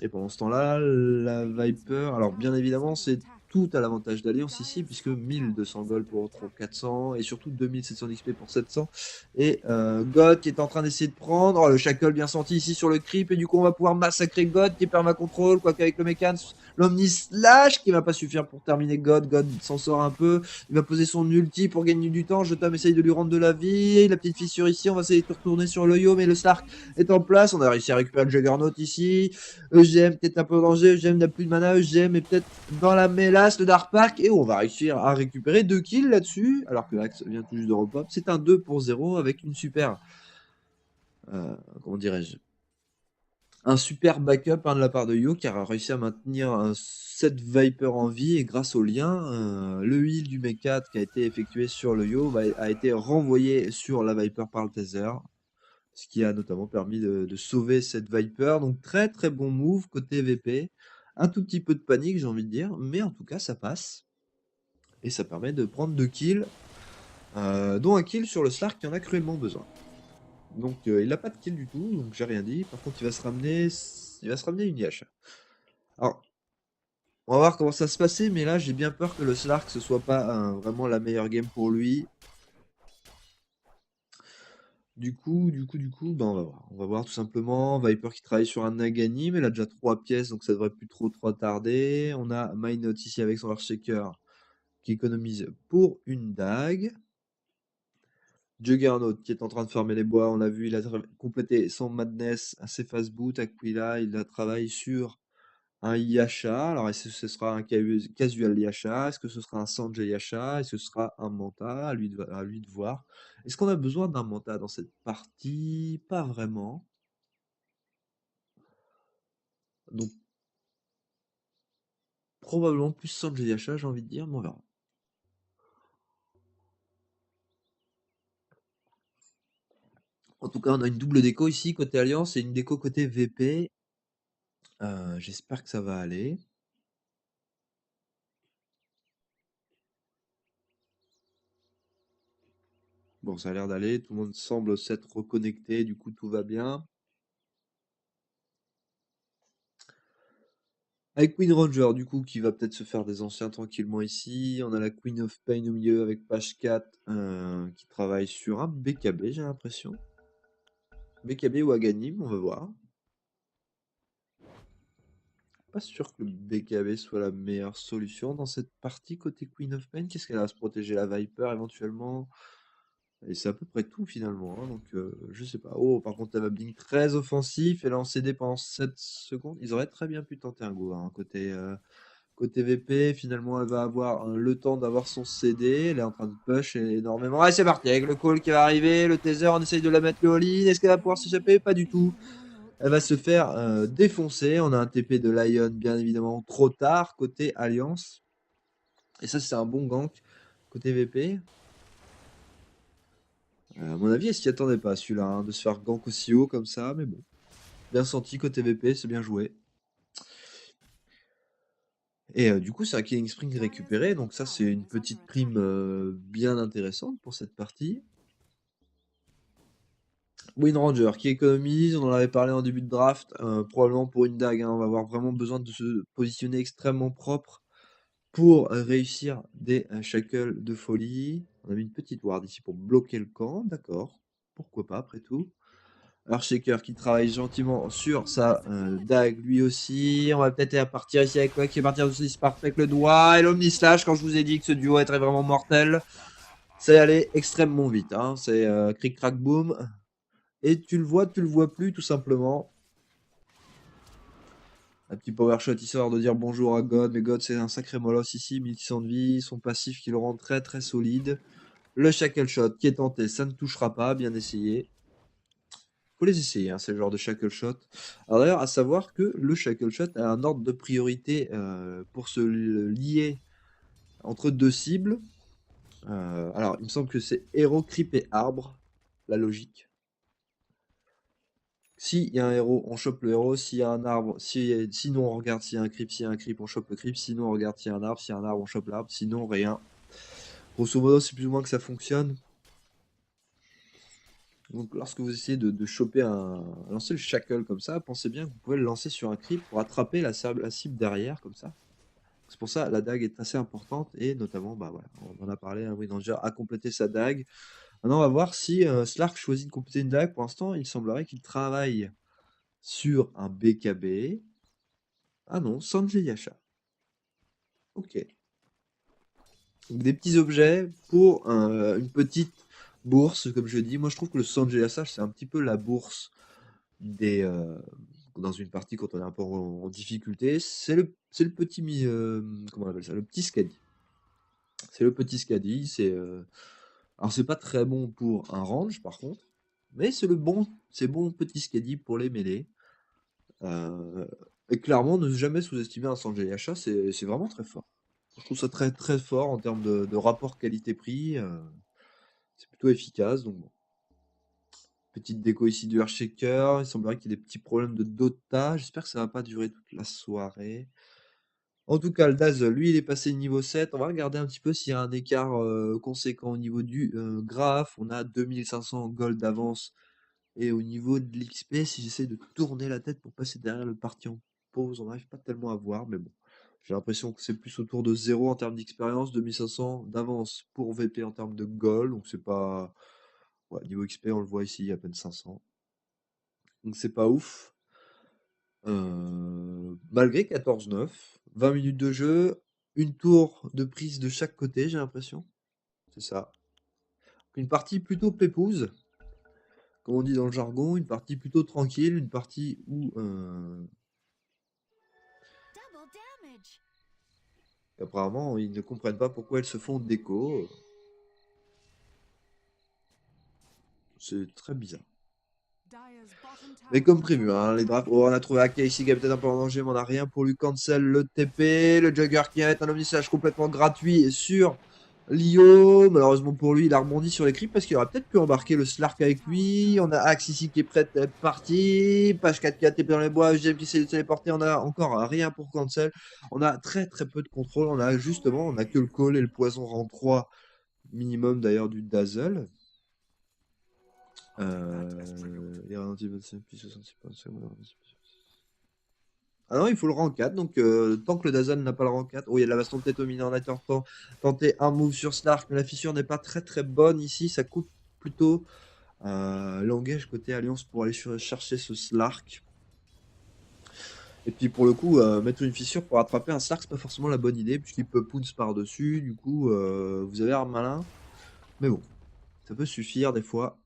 Et pendant ce temps-là, la Viper, alors bien évidemment, c'est tout à l'avantage d'Alliance ici, puisque 1200 gold pour 400, et surtout 2700 XP pour 700. Et God qui est en train d'essayer de prendre, oh, le Shackle bien senti ici sur le creep, et du coup on va pouvoir massacrer God qui perd ma contrôle, quoi qu'avec le mécan, l'Omni Slash qui va pas suffire pour terminer God, God s'en sort un peu, il va poser son ulti pour gagner du temps, Jotam essaye de lui rendre de la vie, la petite fissure ici, on va essayer de retourner sur le Yo, mais le Slark est en place, on a réussi à récupérer le Juggernaut ici, EGM peut-être un peu en danger, EGM n'a plus de mana, EGM est peut-être dans la mélasse, le Dark Park, et on va réussir à récupérer 2 kills là-dessus, alors que l'Axe vient tout juste de repop. C'est un 2 pour 0 avec une super, comment dirais-je, un super backup hein, de la part de Yo qui a réussi à maintenir cette Viper en vie et grâce au lien, le heal du Mech 4 qui a été effectué sur le Yo a été renvoyé sur la Viper par le Tether. Ce qui a notamment permis de sauver cette Viper. Donc très très bon move côté VP. Un tout petit peu de panique, j'ai envie de dire, mais en tout cas ça passe. Et ça permet de prendre 2 kills, dont un kill sur le Slark qui en a cruellement besoin. Donc il n'a pas de kill du tout, donc j'ai rien dit. Par contre il va se ramener une Yasha. Alors, on va voir comment ça se passer, mais là j'ai bien peur que le Slark ce soit pas vraiment la meilleure game pour lui. Du coup, bah, on va voir. On va voir tout simplement. Viper qui travaille sur un Naganim, elle a déjà 3 pièces, donc ça devrait plus trop tarder. On a Minot ici avec son Earthshaker qui économise pour une dague. Juggernaut qui est en train de fermer les bois, on l'a vu, il a complété son Madness, ses fast boot. Aquila, il a travaillé sur un Yasha. Alors, est-ce que ce sera un casual Yasha? Est-ce que ce sera un Sanjay Yasha? Est-ce que ce sera un Manta? À lui de voir. Est-ce qu'on a besoin d'un Manta dans cette partie? Pas vraiment. Donc, probablement plus Sanjay Yasha, j'ai envie de dire, mais on verra. En tout cas, on a une double déco ici, côté Alliance, et une déco côté VP. J'espère que ça va aller. Bon, ça a l'air d'aller, tout le monde semble s'être reconnecté, du coup tout va bien. Avec Queen Ranger, du coup, qui va peut-être se faire des anciens tranquillement ici. On a la Queen of Pain au milieu avec Page 4 qui travaille sur un BKB, j'ai l'impression. BKB ou Aghanim, on va voir. Pas sûr que le BKB soit la meilleure solution dans cette partie côté Queen of Pain. Qu'est-ce qu'elle a à se protéger? La Viper éventuellement. Et c'est à peu près tout finalement, hein, donc je sais pas. Oh, par contre, elle va blink très offensif. Elle est en CD pendant 7 secondes. Ils auraient très bien pu tenter un go, hein, côté VP. Finalement, elle va avoir le temps d'avoir son CD. Elle est en train de push énormément. Allez, c'est parti avec le call qui va arriver. Le taser, on essaye de la mettre le all-in. Est-ce qu'elle va pouvoir s'échapper? Pas du tout. Elle va se faire défoncer. On a un TP de Lion, bien évidemment, trop tard, côté Alliance. Et ça, c'est un bon gank côté VP. À mon avis, elle s'y attendait pas, celui-là, hein, de se faire gank aussi haut comme ça, mais bon. Bien senti côté VP, c'est bien joué. Et du coup, c'est un Killing Spring récupéré, donc ça, c'est une petite prime bien intéressante pour cette partie. Wind Ranger qui économise, on en avait parlé en début de draft, probablement pour une dague, hein, on va avoir vraiment besoin de se positionner extrêmement propre pour réussir des shackles de folie. On a mis une petite ward ici pour bloquer le camp, d'accord, pourquoi pas après tout. Earthshaker qui travaille gentiment sur sa dague lui aussi. On va peut-être partir ici avec quoi qui va partir aussi parfait avec le doigt. Et l'Omnislash, quand je vous ai dit que ce duo était vraiment mortel, c'est allé extrêmement vite. Hein. C'est cric crac boom. Et tu le vois plus tout simplement. Un petit power shot histoire de dire bonjour à God. Mais God c'est un sacré molosse ici, 1600 de vie. Son passif qui le rend très très solide. Le shackle shot qui est tenté, ça ne touchera pas, bien essayé. Faut les essayer, hein, c'est le genre de shackle shot. Alors d'ailleurs, à savoir que le shackle shot a un ordre de priorité pour se lier entre deux cibles. Alors, il me semble que c'est héros, creep et arbre, la logique. S'il y a un héros, on chope le héros. S'il y a un arbre, sinon on regarde s'il y a un creep. S'il y a un creep, on chope le creep. Sinon on regarde s'il y a un arbre. S'il y a un arbre, on chope l'arbre. Sinon rien. Grosso modo, c'est plus ou moins que ça fonctionne. Donc lorsque vous essayez de choper lancer le shackle comme ça, pensez bien que vous pouvez le lancer sur un creep pour attraper la cible derrière comme ça. C'est pour ça la dague est assez importante et notamment, bah voilà, on en a parlé, un Windranger a complété sa dague. Maintenant on va voir si Slark choisit de compléter une dague. Pour l'instant il semblerait qu'il travaille sur un BKB. Ah non, Sanjay Yasha. Ok. Donc des petits objets pour une petite bourse, comme je dis. Moi je trouve que le Sanjay Yasha c'est un petit peu la bourse des dans une partie quand on est un peu en difficulté, c'est le petit comment on appelle ça? Le petit Scadi. C'est le petit Scadi, alors c'est pas très bon pour un range par contre, mais c'est bon petit Scadi pour les mêlées. Heu et clairement ne jamais sous-estimer un Sanjay Yasha, c'est vraiment très fort. Je trouve ça très, très fort en termes de rapport qualité-prix, c'est plutôt efficace donc bon. Petite déco ici du Earthshaker. Il semblerait qu'il y ait des petits problèmes de dota. J'espère que ça va pas durer toute la soirée. En tout cas, le Daz, lui, il est passé niveau 7. On va regarder un petit peu s'il y a un écart conséquent au niveau du graphe. On a 2500 gold d'avance. Et au niveau de l'XP, si j'essaie de tourner la tête pour passer derrière le parti en pause, on n'arrive pas tellement à voir. Mais bon, j'ai l'impression que c'est plus autour de 0 en termes d'expérience, 2500 d'avance pour VP en termes de gold. Donc c'est pas... Ouais, niveau XP, on le voit ici, à peine 500. Donc c'est pas ouf. Malgré 14-9, 20 minutes de jeu, une tour de prise de chaque côté, j'ai l'impression. C'est ça. Une partie plutôt pépouse, comme on dit dans le jargon, une partie plutôt tranquille, une partie où apparemment ils ne comprennent pas pourquoi elles se font déco. C'est très bizarre. Mais comme prévu, hein, les drafts. Oh, on a trouvé Aka ici qui est peut-être un peu en danger, mais on n'a rien pour lui cancel le TP. Le Jugger qui est un omnisage complètement gratuit sur Lio. Malheureusement pour lui, il a rebondi sur les creeps parce qu'il aurait peut-être pu embarquer le Slark avec lui. On a Axe ici qui est prêt à être parti. Page 4 qui a TP dans les bois. GM qui essaie de se téléporter. On a encore rien pour cancel. On a très très peu de contrôle. On a que le call et le poison rang 3 minimum d'ailleurs du Dazzle. Les ralentis de 5 plus 66 points de seconde. Ah non, il faut le rang 4, donc tant que le Dazzle n'a pas le rang 4. Oh, il y a de la baston de tête au mineur, on a tenter un move sur Slark, mais la fissure n'est pas très très bonne ici. Ça coupe plutôt l'engage côté Alliance pour aller chercher ce Slark. Et puis pour le coup, mettre une fissure pour attraper un Slark, c'est pas forcément la bonne idée, puisqu'il peut pounce par-dessus. Du coup, vous avez l'air malin. Mais bon, ça peut suffire des fois.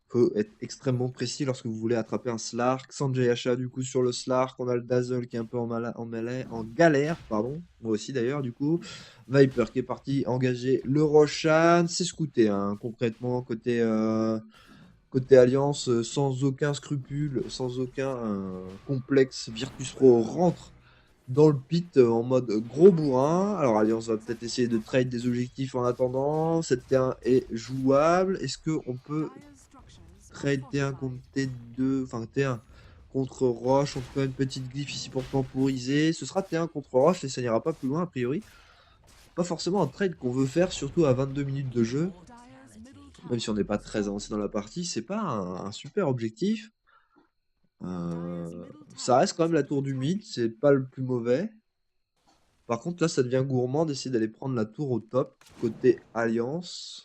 Faut être extrêmement précis lorsque vous voulez attraper un Slark. Sanjay Asha, du coup, sur le Slark. On a le Dazzle qui est un peu en galère, pardon. Moi aussi, d'ailleurs, du coup. Viper qui est parti engager le Roshan. C'est scouté, hein, concrètement, côté Alliance, sans aucun scrupule, sans aucun complexe. Virtus Pro rentre dans le pit en mode gros bourrin. Alors, Alliance va peut-être essayer de trade des objectifs en attendant. Cette T1 est jouable. Est-ce qu'on peut trade T1 contre T2, enfin T1 contre Roche, on fait une petite glyphe ici pour temporiser. Ce sera T1 contre Roche et ça n'ira pas plus loin a priori. Pas forcément un trade qu'on veut faire, surtout à 22 minutes de jeu. Même si on n'est pas très avancé dans la partie, c'est pas un super objectif. Ça reste quand même la tour du mid, c'est pas le plus mauvais. Par contre là ça devient gourmand d'essayer d'aller prendre la tour au top, côté Alliance.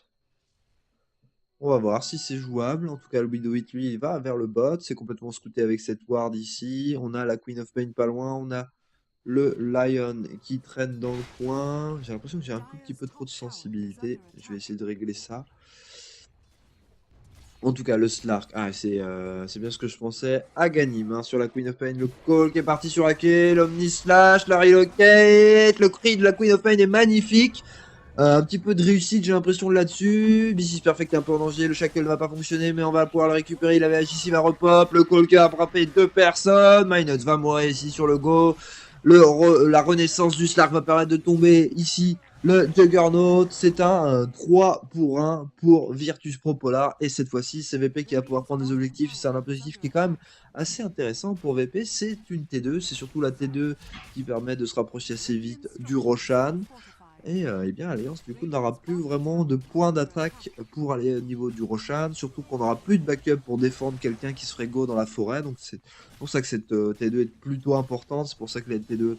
On va voir si c'est jouable. En tout cas, le Widow It, lui, il va vers le bot. C'est complètement scouté avec cette ward ici. On a la Queen of Pain pas loin. On a le Lion qui traîne dans le coin. J'ai l'impression que j'ai un tout petit peu trop de sensibilité. Je vais essayer de régler ça. En tout cas, le Slark, c'est bien ce que je pensais. Aghanim hein, sur la Queen of Pain. Le call qui est parti sur Ake. L'Omni-Slash, la Relocate. Le cri de la Queen of Pain est magnifique. Un petit peu de réussite, j'ai l'impression là-dessus. BC Perfect est un peu en danger. Le shackle ne va pas fonctionner, mais on va pouvoir le récupérer. Il avait agi, il va repop. Le Colker a frappé deux personnes. Minuts va mourir ici sur le go. La renaissance du Slark va permettre de tomber ici. Le Juggernaut, c'est un 3 pour 1 pour Virtus Pro Polar. Et cette fois-ci, c'est VP qui va pouvoir prendre des objectifs. C'est un objectif qui est quand même assez intéressant pour VP. C'est une T2. C'est surtout la T2 qui permet de se rapprocher assez vite du Roshan. Et eh bien, Alliance, du coup, n'aura plus vraiment de points d'attaque pour aller au niveau du Roshan. Surtout qu'on n'aura plus de backup pour défendre quelqu'un qui serait go dans la forêt. Donc c'est pour ça que cette T2 est plutôt importante. C'est pour ça que la T2,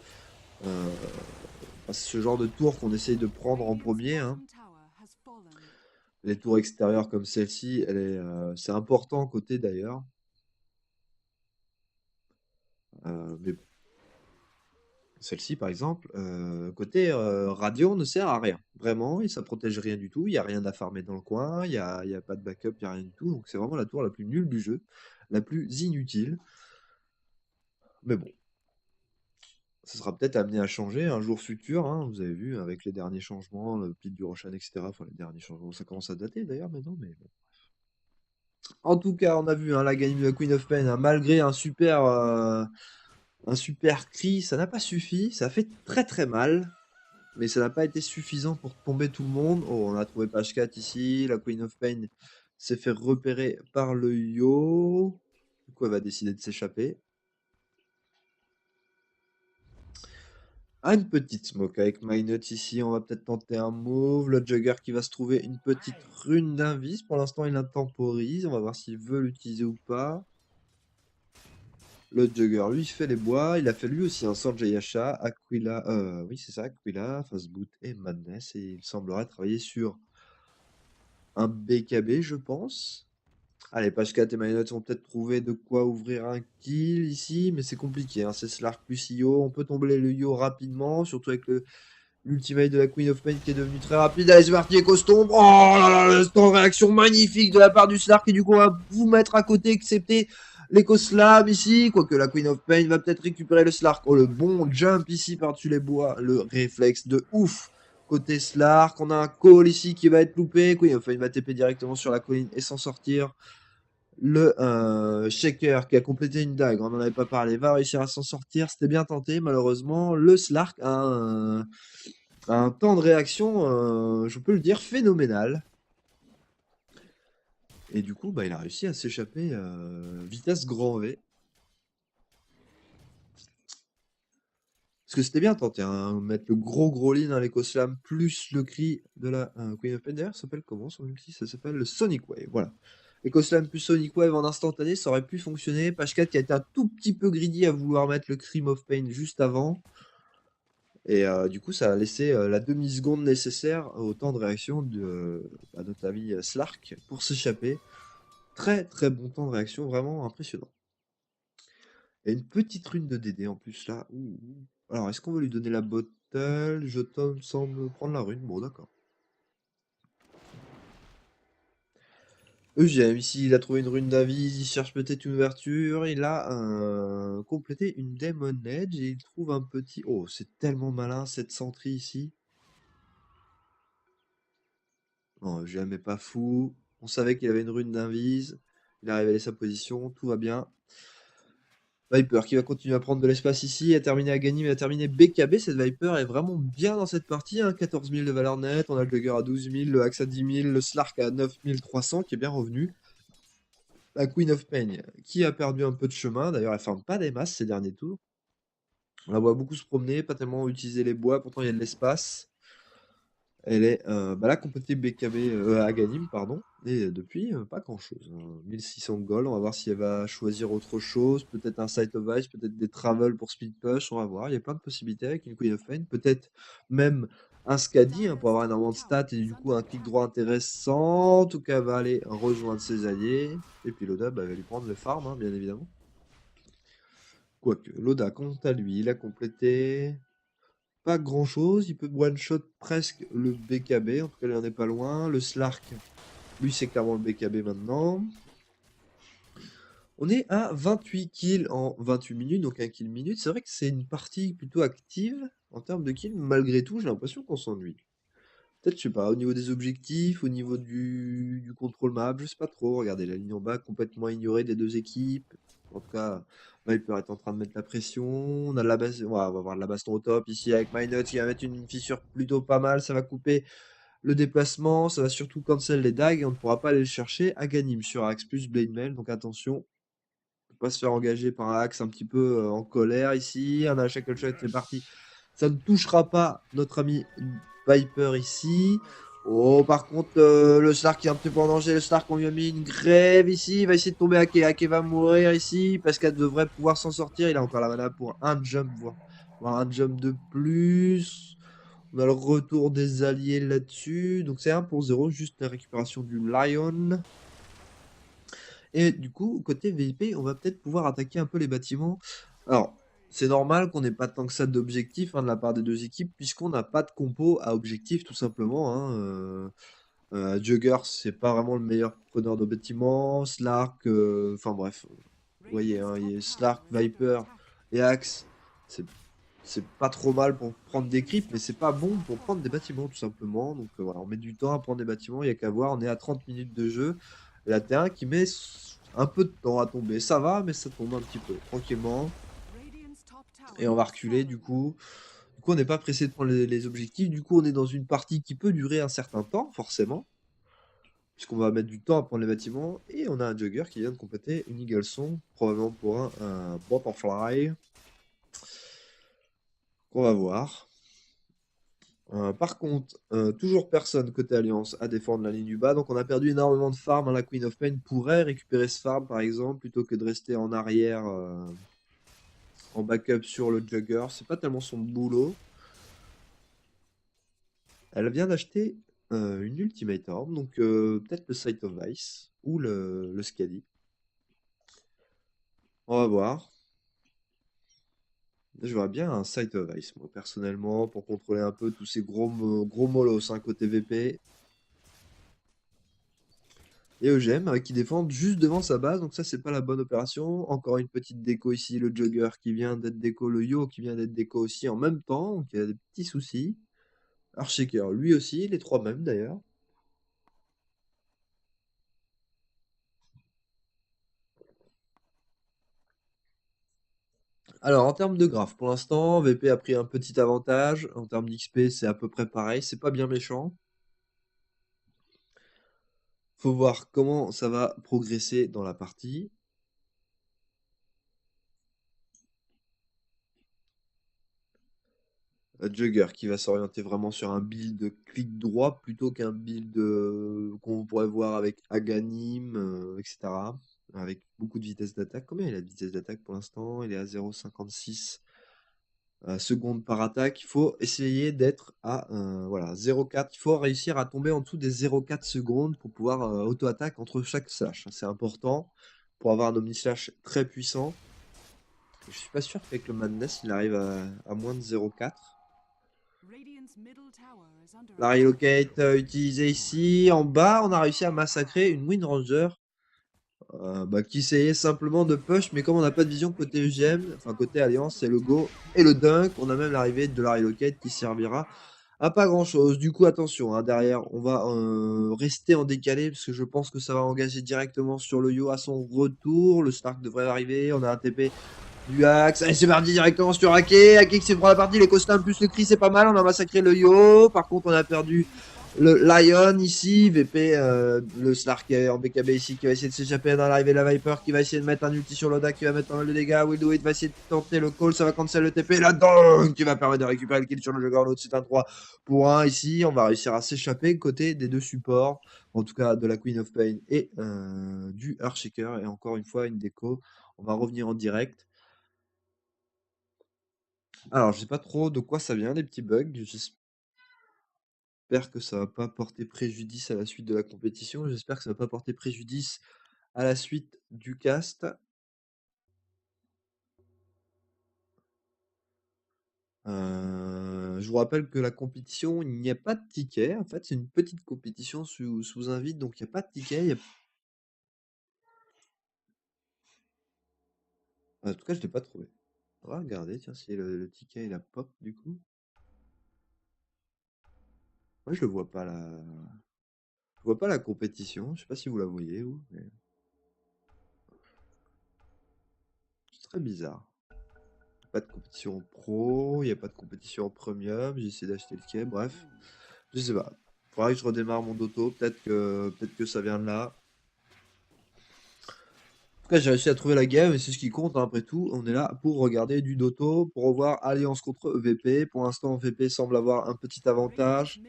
c'est ce genre de tour qu'on essaye de prendre en premier. Hein. Les tours extérieures comme celle-ci, c'est important côté d'ailleurs. Mais celle-ci, par exemple, côté Radion ne sert à rien. Vraiment, et ça protège rien du tout. Il n'y a rien à farmer dans le coin, il y a pas de backup, il n'y a rien du tout. Donc c'est vraiment la tour la plus nulle du jeu, la plus inutile. Mais bon, ça sera peut-être amené à changer un jour futur. Hein. Vous avez vu, avec les derniers changements, le pit du Roshan, etc. Enfin, les derniers changements, ça commence à dater d'ailleurs maintenant, mais bon. En tout cas, on a vu hein, la game de la Queen of Pain, hein, malgré un super cri, ça n'a pas suffi. Ça a fait très très mal. Mais ça n'a pas été suffisant pour tomber tout le monde. Oh, on a trouvé page 4 ici. La Queen of Pain s'est fait repérer par le Yo. Du coup, elle va décider de s'échapper. Ah, une petite smoke avec Minot ici. On va peut-être tenter un move. Le Jugger qui va se trouver une petite rune d'invis. Pour l'instant, il intemporise. On va voir s'il veut l'utiliser ou pas. Le Jugger, lui, il fait les bois. Il a fait lui aussi un Sanjay Yasha. Aquila, oui, c'est ça, Aquila, Fastboot et Madness. Et il semblerait travailler sur un BKB, je pense. Allez, page 4 et Mayotte vont peut-être trouver de quoi ouvrir un kill ici, mais c'est compliqué. Hein. C'est Slark plus Io. On peut tomber le Io rapidement, surtout avec l'ultimate de la Queen of Pain qui est devenu très rapide. Allez, c'est parti, Ecostomb. Oh là là, l'instant réaction magnifique de la part du Slark et du coup, on va vous mettre à côté, excepté l'Ecoslam ici. Quoique la Queen of Pain va peut-être récupérer le Slark. Oh, le bon jump ici par-dessus les bois. Le réflexe de ouf. Côté Slark, on a un call ici qui va être loupé. Queen of Pain va TP directement sur la colline et s'en sortir. Le Shaker qui a complété une dague, on n'en avait pas parlé, va réussir à s'en sortir. C'était bien tenté, malheureusement. Le Slark a un temps de réaction, je peux le dire, phénoménal. Et du coup, bah, il a réussi à s'échapper vitesse grand V. Parce que c'était bien tenté, hein, mettre le gros lead dans l'Eco-Slam plus le cri de la Queen of Pain. D'ailleurs, ça s'appelle comment son ulti? Ça s'appelle le Sonic Wave, voilà. Eco-Slam plus Sonic Wave en instantané, ça aurait pu fonctionner. Page 4 qui a été un tout petit peu greedy à vouloir mettre le Cream of Pain juste avant. Et du coup, ça a laissé la demi-seconde nécessaire au temps de réaction de notre ami Slark pour s'échapper. Très très bon temps de réaction, vraiment impressionnant. Et une petite rune de DD en plus là. Ouh, ouh. Alors, est-ce qu'on veut lui donner la bottle? Jotun semble prendre la rune. Bon, d'accord. Eugène, ici, il a trouvé une rune d'avis, il cherche peut-être une ouverture. Il a complété une Demon Edge et il trouve un petit. Oh, c'est tellement malin cette sentry ici. Non, Eugène n'est pas fou. On savait qu'il avait une rune d'invise. Il a révélé sa position, tout va bien. Viper qui va continuer à prendre de l'espace ici, a terminé à gagner, mais a terminé BKB. Cette Viper est vraiment bien dans cette partie, hein. 14 000 de valeur nette, on a le Jugger à 12 000, le Axe à 10 000, le Slark à 9 300 qui est bien revenu. La Queen of Pain qui a perdu un peu de chemin, d'ailleurs elle ferme pas des masses ces derniers tours. On la voit beaucoup se promener, pas tellement utiliser les bois, pourtant il y a de l'espace. Elle est là complétée BKB Aghanim, pardon. Et depuis, pas grand-chose, hein. 1600 gold, on va voir si elle va choisir autre chose. Peut-être un Sight of Ice, peut-être des Travel pour Speed Push, on va voir. Il y a plein de possibilités avec une Queen of Pain. Peut-être même un Skadi hein, pour avoir énormément de stats et du coup un clic droit intéressant. En tout cas, elle va aller rejoindre ses alliés. Et puis Loda bah, va lui prendre le farm, hein, bien évidemment. Quoique, Loda, quant à lui, il a complété pas grand chose, il peut one-shot presque le BKB, en tout cas il en est pas loin. Le Slark, lui c'est clairement le BKB maintenant. On est à 28 kills en 28 minutes, donc un kill minute. C'est vrai que c'est une partie plutôt active en termes de kills, malgré tout j'ai l'impression qu'on s'ennuie. Peut-être, je sais pas, au niveau des objectifs, au niveau du contrôle map, je sais pas trop. Regardez la ligne en bas complètement ignorée des deux équipes. En tout cas, Viper est en train de mettre la pression. On a de la base, ouais, on va voir de la baston au top ici avec Minot qui va mettre une fissure plutôt pas mal. Ça va couper le déplacement, ça va surtout cancel les dagues et on ne pourra pas aller le chercher. Aghanim sur Axe plus Blade Mail, donc attention. Pas se faire engager par un Axe un petit peu en colère ici. Un shackle shot, c'est parti. Ça ne touchera pas notre ami Viper ici. Oh, par contre, le Slark qui est un petit peu en danger. Le Slark, on lui a mis une grève ici. Il va essayer de tomber. Ake va mourir ici. Parce qu'elle devrait pouvoir s'en sortir. Il a encore la mana pour un jump, voire un jump de plus. On a le retour des alliés là-dessus. Donc c'est 1 pour 0. Juste la récupération du Lion. Et du coup, côté VIP, on va peut-être pouvoir attaquer un peu les bâtiments. Alors, c'est normal qu'on n'ait pas tant que ça d'objectifs hein, de la part des deux équipes, puisqu'on n'a pas de compo à objectif, tout simplement, hein. Jugger, c'est pas vraiment le meilleur preneur de bâtiments. Slark, enfin bref, vous voyez, hein, il y a Slark, Viper et Axe, c'est c'est pas trop mal pour prendre des creeps, mais c'est pas bon pour prendre des bâtiments, tout simplement. Donc voilà, on met du temps à prendre des bâtiments, il n'y a qu'à voir, on est à 30 minutes de jeu. Et la terrain qui met un peu de temps à tomber. Ça va, mais ça tombe un petit peu, tranquillement. Et on va reculer, du coup. Du coup, on n'est pas pressé de prendre les objectifs. Du coup, on est dans une partie qui peut durer un certain temps, forcément. Puisqu'on va mettre du temps à prendre les bâtiments. Et on a un Jugger qui vient de compléter une Eagle Song, probablement pour un Butterfly. On va voir. Par contre, toujours personne côté Alliance à défendre la ligne du bas, donc on a perdu énormément de farm, hein. La Queen of Pain pourrait récupérer ce farm par exemple, plutôt que de rester en arrière en backup sur le Jugger. C'est pas tellement son boulot. Elle vient d'acheter une Ultimate Orb, donc peut-être le Sight of Ice ou le Skadi. On va voir. Je vois bien un Sight of Ice, moi, personnellement, pour contrôler un peu tous ces gros molosses hein, côté VP. Et EGM qui défendent juste devant sa base, donc ça c'est pas la bonne opération. Encore une petite déco ici, le Jugger qui vient d'être déco, le Yo qui vient d'être déco aussi en même temps, donc il y a des petits soucis. Archshaker lui aussi, les trois mêmes d'ailleurs. Alors en termes de graph, pour l'instant, VP a pris un petit avantage. En termes d'XP, c'est à peu près pareil, c'est pas bien méchant. Faut voir comment ça va progresser dans la partie. Jugger qui va s'orienter vraiment sur un build clic droit plutôt qu'un build qu'on pourrait voir avec Aghanim, etc. Avec beaucoup de vitesse d'attaque. Combien il a de vitesse d'attaque pour l'instant? Il est à 0,56 secondes par attaque. Il faut essayer d'être à voilà, 0,4. Il faut réussir à tomber en dessous des 0,4 secondes pour pouvoir auto-attaque entre chaque slash. C'est important pour avoir un Omni-Slash très puissant. Je suis pas sûr qu'avec le Madness, il arrive à moins de 0,4. La relocate utilisée ici. En bas, on a réussi à massacrer une Wind Ranger qui essayait simplement de push, mais comme on n'a pas de vision côté EGM, enfin côté Alliance, c'est le go et le dunk. On a même l'arrivée de la relocate qui servira à pas grand chose. Du coup, attention, hein, derrière, on va rester en décalé parce que je pense que ça va engager directement sur le Yo à son retour. Le Stark devrait arriver. On a un TP du Axe. Allez, c'est parti directement sur Ake. Ake qui s'est pris la partie. Les costumes plus le cri, c'est pas mal. On a massacré le Yo. Par contre, on a perdu le Lion ici. VP, le Slark en BKB ici qui va essayer de s'échapper dans l'arrivée de la Viper. Qui va essayer de mettre un ulti sur Loda. Qui va mettre pas mal de dégâts. Will Do It va essayer de tenter le call. Ça va cancel le TP. La dunk qui va permettre de récupérer le kill sur le Juggernaut. C'est un 3 pour 1 ici. On va réussir à s'échapper côté des deux supports. En tout cas, de la Queen of Pain et du Earthshaker. Et encore une fois, une déco. On va revenir en direct. Alors, je sais pas trop de quoi ça vient, les petits bugs. J'espère que ça va pas porter préjudice à la suite de la compétition. J'espère que ça va pas porter préjudice à la suite du cast. Je vous rappelle que la compétition, il n'y a pas de ticket. En fait, c'est une petite compétition sous invite, donc il n'y a pas de ticket. En tout cas, je l'ai pas trouvé. On va regarder, tiens, si le ticket il a pop du coup. Moi, je le vois pas là. Je vois pas la compétition. Je sais pas si vous la voyez, vous, mais c'est très bizarre. Pas de compétition pro, il n'y a pas de compétition premium, j'ai essayé d'acheter le quai, bref. Je sais pas. Faudra que je redémarre mon doto, peut-être que ça vient de là. En tout cas, j'ai réussi à trouver la game et c'est ce qui compte hein, après tout. On est là pour regarder du doto, pour revoir Alliance contre EVP. Pour l'instant, EVP semble avoir un petit avantage.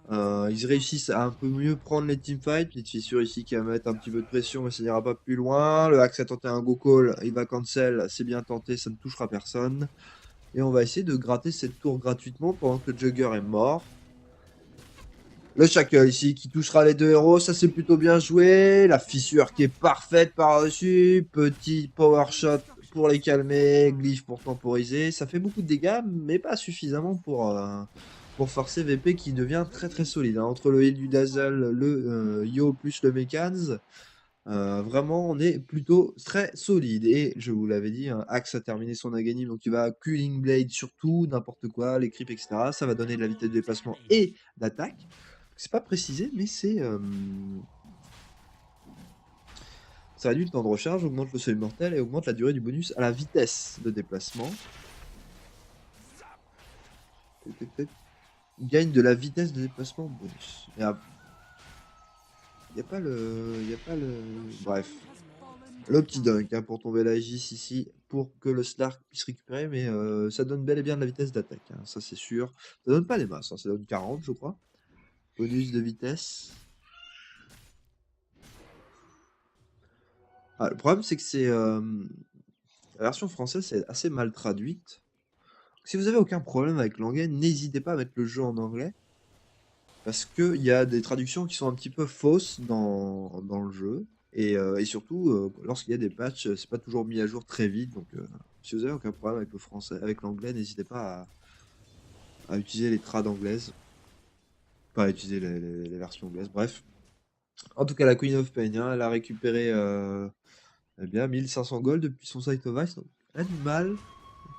Ils réussissent à un peu mieux prendre les teamfights. Petite fissure ici qui va mettre un petit peu de pression, mais ça n'ira pas plus loin. Le Axe a tenté un go call, il va cancel, c'est bien tenté, ça ne touchera personne. Et on va essayer de gratter cette tour gratuitement pendant que le Jugger est mort. Le Shackle ici qui touchera les deux héros, ça c'est plutôt bien joué. La fissure qui est parfaite par-dessus. Petit power shot pour les calmer. Glyph pour temporiser. Ça fait beaucoup de dégâts, mais pas suffisamment pour forcer VP qui devient très très solide. Hein. Entre le heal du Dazzle, le Yo plus le Mekans. Vraiment, on est plutôt très solide. Et je vous l'avais dit, hein, Axe a terminé son Aghanim, donc il va Cooling Blade sur tout, n'importe quoi, les creeps, etc. Ça va donner de la vitesse de déplacement et d'attaque. C'est pas précisé, mais ça réduit le temps de recharge, augmente le seuil mortel et augmente la durée du bonus à la vitesse de déplacement. Gagne de la vitesse de déplacement bonus. Il n'y a pas le... Y a pas le... Bref. Le petit dunk hein, pour tomber la Aegis ici, pour que le Slark puisse récupérer, mais ça donne bel et bien de la vitesse d'attaque, hein, ça c'est sûr. Ça donne pas des masses, hein, ça donne 40 je crois. Bonus de vitesse. Ah, le problème c'est que la version française c'est assez mal traduite. Si vous avez aucun problème avec l'anglais, n'hésitez pas à mettre le jeu en anglais. Parce qu'il y a des traductions qui sont un petit peu fausses dans le jeu. Et surtout, lorsqu'il y a des patchs, c'est pas toujours mis à jour très vite. Donc, si vous avez aucun problème avec le français, avec l'anglais, n'hésitez pas à utiliser les trades anglaises. Pas à utiliser les versions anglaises. Bref. En tout cas, la Queen of Pain, hein, elle a récupéré eh bien 1500 gold depuis son site of Ice. Donc, animal.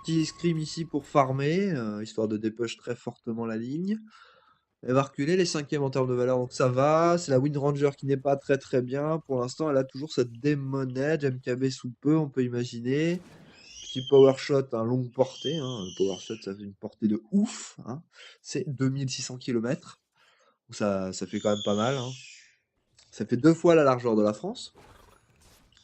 Petit scream ici pour farmer, histoire de dépush très fortement la ligne. Elle va reculer les cinquièmes en termes de valeur, donc ça va. C'est la Wind Ranger qui n'est pas très très bien. Pour l'instant, elle a toujours cette Demon Edge, MKB sous peu, on peut imaginer. Petit power shot, un longue portée. Hein. Le power shot, ça fait une portée de ouf. Hein. C'est 2600 km. Ça fait quand même pas mal. Hein. Ça fait 2 fois la largeur de la France.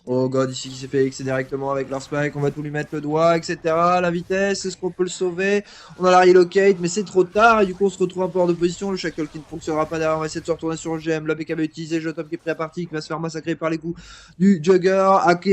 Oh god, ici qui s'est fait X directement avec leur spike, on va tout lui mettre le doigt, etc. La vitesse, est-ce qu'on peut le sauver? On a la relocate, mais c'est trop tard, et du coup on se retrouve un peu hors de position. Le shackle qui ne fonctionnera pas derrière, on va essayer de se retourner sur le GM. La BKB utilisée, le top qui est pris à partie, qui va se faire massacrer par les coups du Jugger. Ok,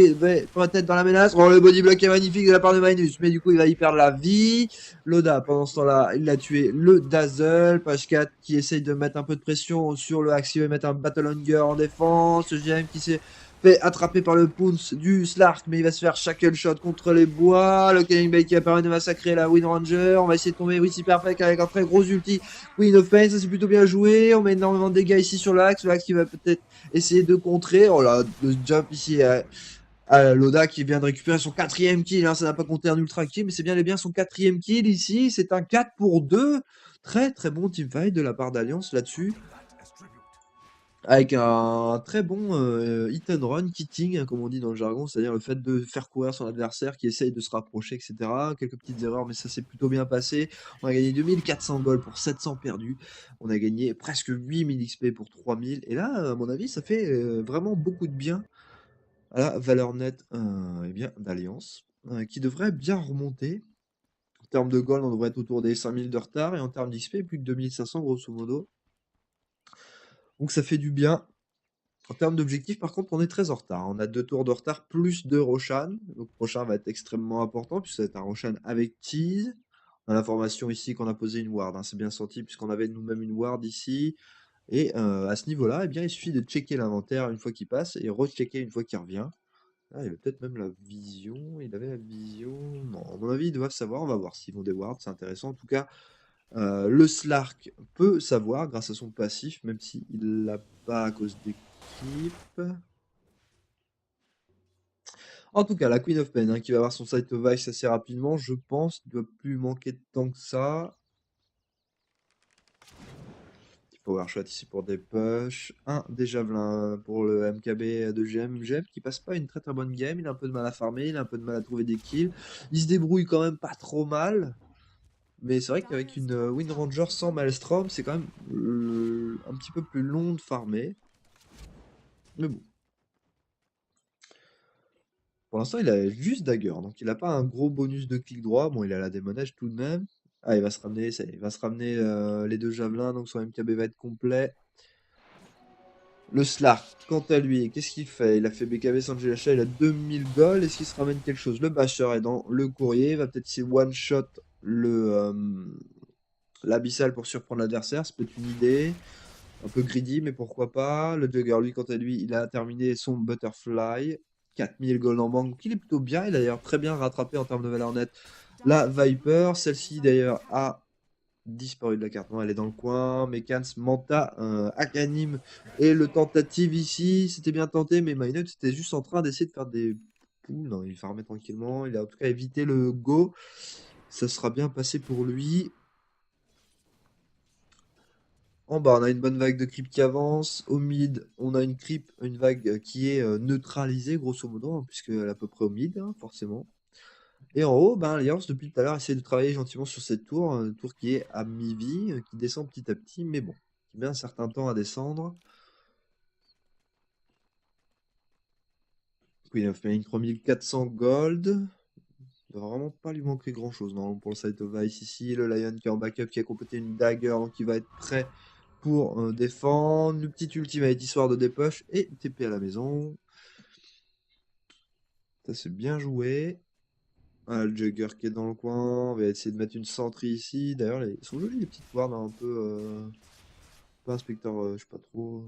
va tête dans la menace. Oh, le body block est magnifique de la part de Minus, mais du coup il va y perdre la vie. Loda, pendant ce temps-là, il a tué le Dazzle. Page 4 qui essaye de mettre un peu de pression sur le Axio et mettre un Battle Hunger en défense. Le GM qui s'est fait attraper par le Pounce du Slark, mais il va se faire shackle shot contre les bois. Le Killing Bay qui a permis de massacrer la Wind Ranger. On va essayer de tomber Witchy Perfect avec un très gros ulti. Queen of Pain, ça c'est plutôt bien joué. On met énormément de dégâts ici sur l'axe. L'axe qui va peut-être essayer de contrer. Oh là, le jump ici à Loda qui vient de récupérer son quatrième kill. Hein. Ça n'a pas compté un ultra kill, mais c'est bien et bien son quatrième kill ici. C'est un 4 pour 2. Très très bon teamfight de la part d'Alliance là-dessus. Avec un très bon hit and run, kitting, hein, comme on dit dans le jargon, c'est-à-dire le fait de faire courir son adversaire qui essaye de se rapprocher, etc. Quelques petites erreurs, mais ça s'est plutôt bien passé. On a gagné 2400 gold pour 700 perdus. On a gagné presque 8000 XP pour 3000. Et là, à mon avis, ça fait vraiment beaucoup de bien à la valeur nette eh bien, d'Alliance, qui devrait bien remonter. En termes de gold, on devrait être autour des 5000 de retard, et en termes d'XP, plus que 2500 grosso modo. Donc ça fait du bien. En termes d'objectifs, par contre, on est très en retard. On a 2 tours de retard plus 2 Roshan. Donc prochain va être extrêmement important puisque ça va être un Roshan avec Tease. On a l'information ici qu'on a posé une ward, hein, c'est bien senti puisqu'on avait nous-mêmes une ward ici. Et à ce niveau-là, eh bien, il suffit de checker l'inventaire une fois qu'il passe et rechecker une fois qu'il revient. Ah, il avait peut-être même la vision. Il avait la vision. Non, à mon avis, ils doivent savoir. On va voir s'ils vont des wards, c'est intéressant. En tout cas, le Slark peut savoir grâce à son passif, même s'il l'a pas à cause des clips. En tout cas, la Queen of Pain, hein, qui va avoir son Sight of Ice assez rapidement, je pense, il doit plus manquer de temps que ça. Petit power shot ici pour des push. Un des javelins pour le MKB de GM. GM qui passe pas une très très bonne game, il a un peu de mal à farmer, il a un peu de mal à trouver des kills. Il se débrouille quand même pas trop mal. Mais c'est vrai qu'avec une Wind Ranger sans Maelstrom, c'est quand même un petit peu plus long de farmer. Mais bon. Pour l'instant, il a juste Dagger, donc il n'a pas un gros bonus de clic droit. Bon, il a la démonage tout de même. Ah, il va se ramener, ça y est, il va se ramener les deux javelins, donc son MKB va être complet. Le Slark, quant à lui, qu'est-ce qu'il fait? Il a fait BKB sans GLHA, il a 2000 gold. Est-ce qu'il se ramène quelque chose? Le Basher est dans le courrier, il va peut-être essayer one-shot l'abyssal pour surprendre l'adversaire, ça peut être une idée. Un peu greedy, mais pourquoi pas. Le Jugger, lui, quant à lui, il a terminé son Butterfly. 4000 gold en banque, donc il est plutôt bien. Il a d'ailleurs très bien rattrapé en termes de valeur nette la Viper. Celle-ci, d'ailleurs, a disparu de la carte. Non, elle est dans le coin. Mekans, Manta, Akanim et le tentative ici. C'était bien tenté, mais Minot était juste en train d'essayer de faire des poules. Non, il farmait tranquillement. Il a en tout cas évité le go. Ça sera bien passé pour lui. En bas, on a une bonne vague de creep qui avance. Au mid, on a une vague qui est neutralisée, grosso modo, hein, puisqu'elle est à peu près au mid, hein, forcément. Et en haut, ben, Alliance, depuis tout à l'heure, essaie de travailler gentiment sur cette tour, tour qui est à mi-vie, qui descend petit à petit, mais bon, qui met un certain temps à descendre. Queen of Pain, 3400 gold. Il va vraiment pas lui manquer grand-chose, non, pour le Sight of Ice ici. Le Lion qui est en backup, qui a complété une dagger, donc il va être prêt pour défendre. Le petit ultimate histoire de dépush et TP à la maison. Ça c'est bien joué. Ah, le Jugger qui est dans le coin. On va essayer de mettre une sentry ici. D'ailleurs, ils sont jolis les petites wards un peu. Pas inspecteur, je sais pas trop.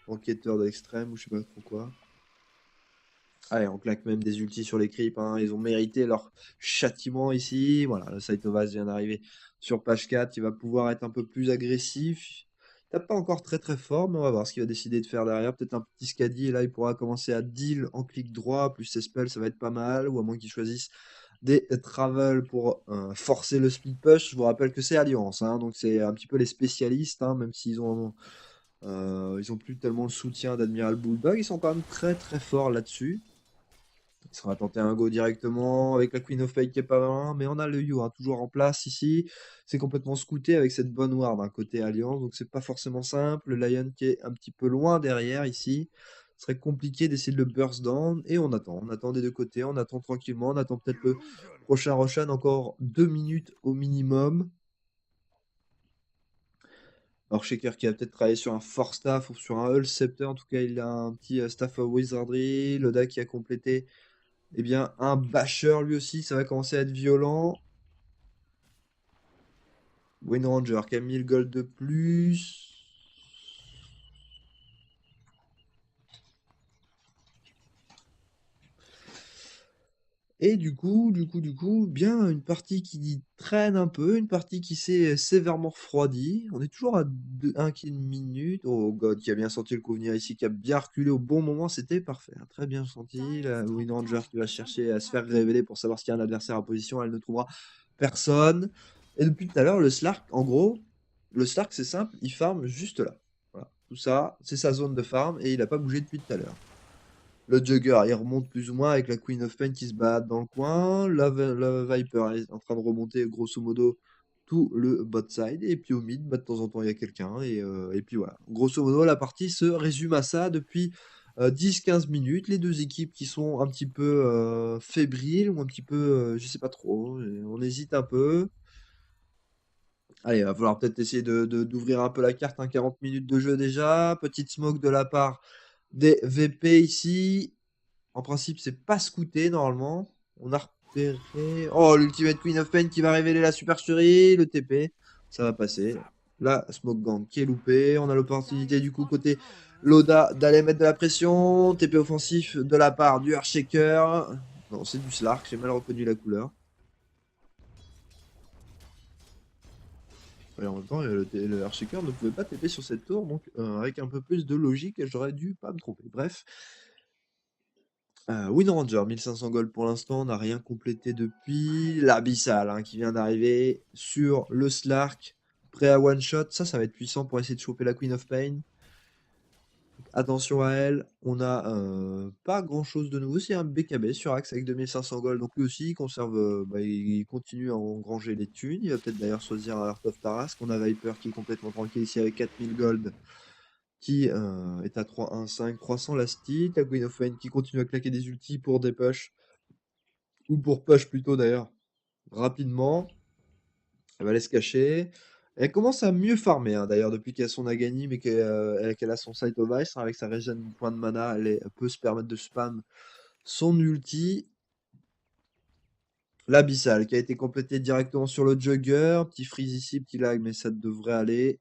Enquêteur d'extrême ou je sais pas trop quoi. Allez, on claque même des ultis sur les creeps, hein. Ils ont mérité leur châtiment ici. Voilà, le Saitovas vient d'arriver sur page 4. Il va pouvoir être un peu plus agressif. Il tape pas encore très très fort, mais on va voir ce qu'il va décider de faire derrière. Peut-être un petit Scadi, et là il pourra commencer à deal en clic droit, plus ses spells, ça va être pas mal. Ou à moins qu'il choisisse des travels pour forcer le split push. Je vous rappelle que c'est Alliance, hein, donc c'est un petit peu les spécialistes, hein, même s'ils ils ont plus tellement le soutien d'Admiral Bulldog. Ils sont quand même très très forts là-dessus. Il sera tenté un go directement avec la Queen of Fate qui est pas loin, mais on a le You hein, toujours en place ici. C'est complètement scouté avec cette bonne ward d'un côté Alliance, donc c'est pas forcément simple. Le Lion qui est un petit peu loin derrière ici. Ce serait compliqué d'essayer de le burst down et on attend des 2 côtés, on attend tranquillement, on attend peut-être le prochain Roshan, encore 2 minutes au minimum. Alors Shaker qui a peut-être travaillé sur un Force Staff ou sur un Hull Scepter, en tout cas il a un petit Staff of Wizardry, Loda qui a complété, eh bien un Basher lui aussi, ça va commencer à être violent. Windranger qui a 1000 gold de plus. Et du coup, bien une partie qui traîne un peu, une partie qui s'est sévèrement refroidie. On est toujours à 1 kill minute. Oh God, qui a bien senti le coup venir ici, qui a bien reculé au bon moment, c'était parfait, hein, très bien senti. La Windranger qui va chercher à se faire révéler pour savoir s'il y a un adversaire en position, elle ne trouvera personne. Et depuis tout à l'heure, le Slark, en gros, le Slark c'est simple, il farm juste là. Voilà, tout ça, c'est sa zone de farm et il n'a pas bougé depuis tout à l'heure. Le Jugger, il remonte plus ou moins avec la Queen of Pain qui se bat dans le coin. La Viper est en train de remonter grosso modo tout le bot side. Et puis au mid, bah, de temps en temps, il y a quelqu'un. Et puis voilà. Grosso modo, la partie se résume à ça depuis 10-15 minutes. Les deux équipes qui sont un petit peu fébriles ou un petit peu, je sais pas trop. On hésite un peu. Allez, il va falloir peut-être essayer d'ouvrir un peu la carte, hein, 40 minutes de jeu déjà. Petite smoke de la part des VP ici. En principe, c'est pas scouté normalement. On a repéré. Oh, l'Ultimate Queen of Pain qui va révéler la supercherie. Le TP, ça va passer. La Smoke Gang qui est loupée. On a l'opportunité du coup côté Loda d'aller mettre de la pression. TP offensif de la part du Earthshaker. Non, c'est du Slark, j'ai mal reconnu la couleur. Et en même temps, le Earthshaker ne pouvait pas TP sur cette tour, donc avec un peu plus de logique, j'aurais dû pas me tromper. Bref. Windranger, 1500 gold pour l'instant, on n'a rien complété depuis. L'Abyssal qui vient d'arriver sur le Slark, prêt à one shot. Ça va être puissant pour essayer de choper la Queen of Pain. Attention à elle, on a pas grand chose de nouveau. C'est un BKB sur Axe avec 2500 gold, donc lui aussi il conserve, il continue à engranger les thunes. Il va peut-être d'ailleurs choisir un Heart of Tarrasque. On a Viper qui est complètement tranquille ici avec 4000 gold qui est à 3-1-5, 300 lastit. La Queen of Pain qui continue à claquer des ultis pour des push. Ou pour push plutôt d'ailleurs, rapidement. Elle va aller se cacher. Elle commence à mieux farmer d'ailleurs depuis qu'elle a son Aghanim mais qu'elle a son Sight of Ice, avec sa régène point de mana, elle peut se permettre de spam son ulti. L'Abyssal qui a été complété directement sur le Jugger. Petit freeze ici, petit lag, mais ça devrait aller.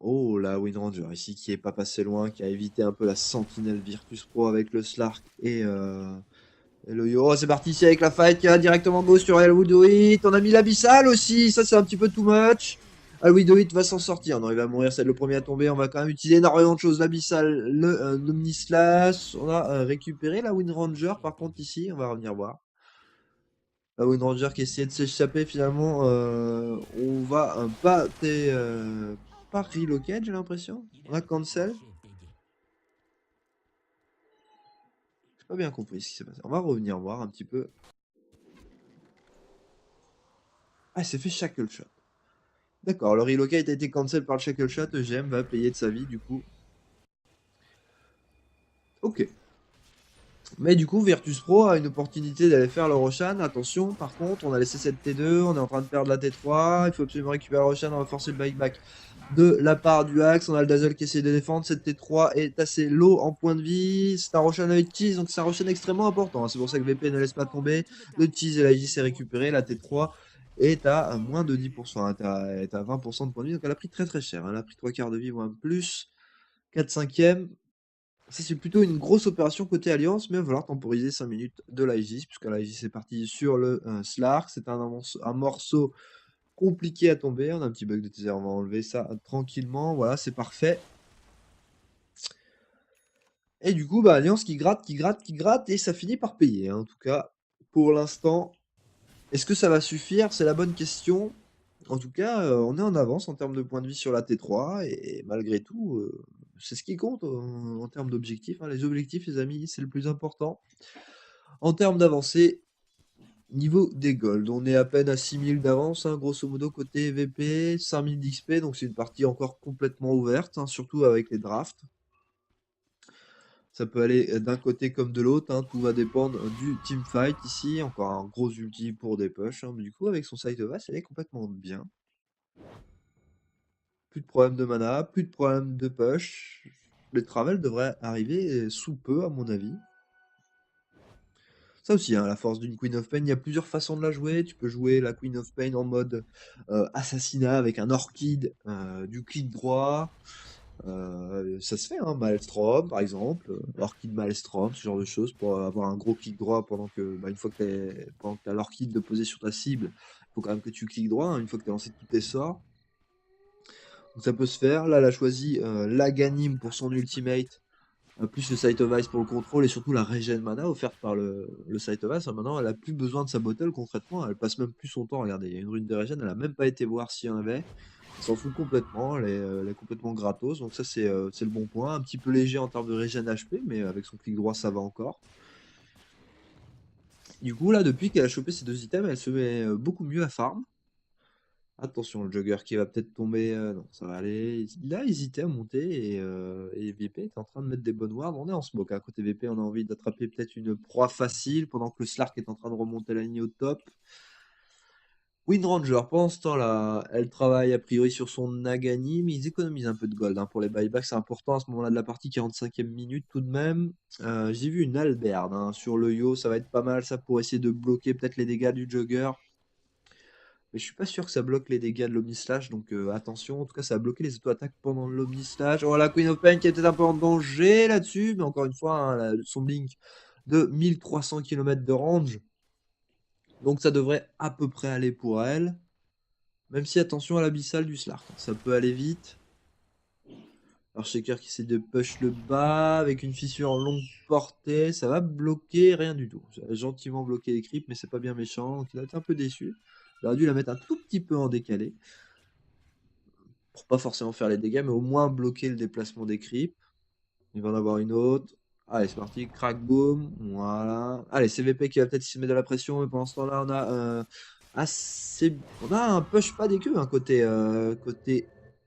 Oh la Windranger ici qui est pas passé loin, qui a évité un peu la sentinelle Virtus Pro avec le Slark et le yo. Oh, c'est parti ici avec la fight qui va directement go sur El It. On a mis l'Abyssal aussi, ça c'est un petit peu too much. El It va s'en sortir. Non, il va mourir, c'est le premier à tomber. On va quand même utiliser énormément de choses. L'Abyssal, l'Omnislash. On a récupéré la Windranger par contre ici, on va revenir voir. La Windranger qui essayait de s'échapper finalement. On va pas relocate, j'ai l'impression. On a cancel. J'ai pas bien compris ce qui s'est passé. On va revenir voir un petit peu. Ah, il s'est fait shackle shot. D'accord, le relocate a été cancel par le shackle shot. EGM va payer de sa vie du coup. Ok. Mais du coup, Virtus Pro a une opportunité d'aller faire le Roshan. Attention, par contre, on a laissé cette T2, on est en train de perdre la T3. Il faut absolument récupérer le Roshan, on va forcer le buyback de la part du Axe. On a le Dazzle qui essaie de défendre. Cette T3 est assez low en point de vie. C'est un Roshan avec cheese, donc c'est un Roshan extrêmement important. C'est pour ça que VP ne laisse pas tomber. Le cheese et la J s'est récupéré. La T3 est à moins de 10%. Elle est à 20% de points de vie, donc elle a pris très très cher. Elle a pris 3 quarts de vie ou un plus. 4 cinquièmes. Ça, c'est plutôt une grosse opération côté Alliance, mais il va falloir temporiser 5 minutes de l'Aegis, puisque l'Aegis est parti sur le Slark. C'est un morceau compliqué à tomber. On a un petit bug de Tether, on va enlever ça tranquillement. Voilà, c'est parfait. Et du coup, Alliance qui gratte, qui gratte, qui gratte, et ça finit par payer. En tout cas, pour l'instant, est-ce que ça va suffire? C'est la bonne question. En tout cas, on est en avance en termes de points de vie sur la T3, et malgré tout, c'est ce qui compte en termes d'objectifs. Les objectifs, les amis, c'est le plus important. En termes d'avancée, Niveau des golds, on est à peine à 6000 d'avance, hein, grosso modo côté VP, 5000 d'XP, donc c'est une partie encore complètement ouverte, hein, surtout avec les drafts. Ça peut aller d'un côté comme de l'autre, hein, tout va dépendre du teamfight ici. Encore un gros ulti pour des push, hein, mais du coup avec son Sight of Us, elle est complètement bien. Plus de problème de mana, plus de problème de push. Les travels devraient arriver sous peu à mon avis. Ça aussi, hein, la force d'une Queen of Pain, il y a plusieurs façons de la jouer. Tu peux jouer la Queen of Pain en mode assassinat avec un Orchid, du clic droit. Ça se fait, hein, Maelstrom par exemple, Orchid Maelstrom, ce genre de choses pour avoir un gros clic droit pendant que, une fois que tu as l'Orchid de poser sur ta cible, il faut quand même que tu cliques droit, hein, une fois que tu as lancé tous tes sorts. Donc ça peut se faire. Là, elle a choisi l'Aganim pour son ultimate, plus le Sight of Ice pour le contrôle et surtout la regen mana offerte par le Sight of Ice. Maintenant, elle a plus besoin de sa bottle concrètement. Elle passe même plus son temps. Regardez, il y a une rune de regen. Elle a même pas été voir s'il y en avait. Elle s'en fout complètement. Elle est complètement gratos. Donc ça, c'est le bon point. Un petit peu léger en termes de regen HP, mais avec son clic droit, ça va encore. Du coup, là, depuis qu'elle a chopé ces deux items, elle se met beaucoup mieux à farm. Attention, le jogger qui va peut-être tomber. Non, ça va aller. Il a hésité à monter et VP est en train de mettre des bonnes wards. On est en smoke. À côté VP, on a envie d'attraper peut-être une proie facile pendant que le Slark est en train de remonter la ligne au top. Windranger, pendant ce temps-là, elle travaille a priori sur son Nagani, mais ils économisent un peu de gold, hein, pour les buybacks. C'est important à ce moment-là de la partie, 45e minute tout de même. J'ai vu une Alberde, hein, sur le Yo. Ça va être pas mal ça pour essayer de bloquer peut-être les dégâts du jogger. Mais je suis pas sûr que ça bloque les dégâts de l'Omnislash, donc attention. En tout cas, ça a bloqué les auto-attaques pendant l'Omnislash. Oh, la Queen of Pain qui était un peu en danger là-dessus, mais encore une fois, hein, son blink de 1300 km de range. Donc ça devrait à peu près aller pour elle. Même si attention à l'abyssal du Slark, hein, ça peut aller vite. Alors Shaker qui essaie de push le bas avec une fissure en longue portée, ça va bloquer rien du tout. Ça va gentiment bloquer les creeps, mais c'est pas bien méchant, donc il a été un peu déçu. Il aurait dû la mettre un tout petit peu en décalé. Pour pas forcément faire les dégâts, mais au moins bloquer le déplacement des creeps. Il va en avoir une autre. Allez, c'est parti, crack boom, voilà. Allez, CVP qui va peut-être se mettre de la pression, mais pendant ce temps-là, on a on a un push pas dégueu, hein, côté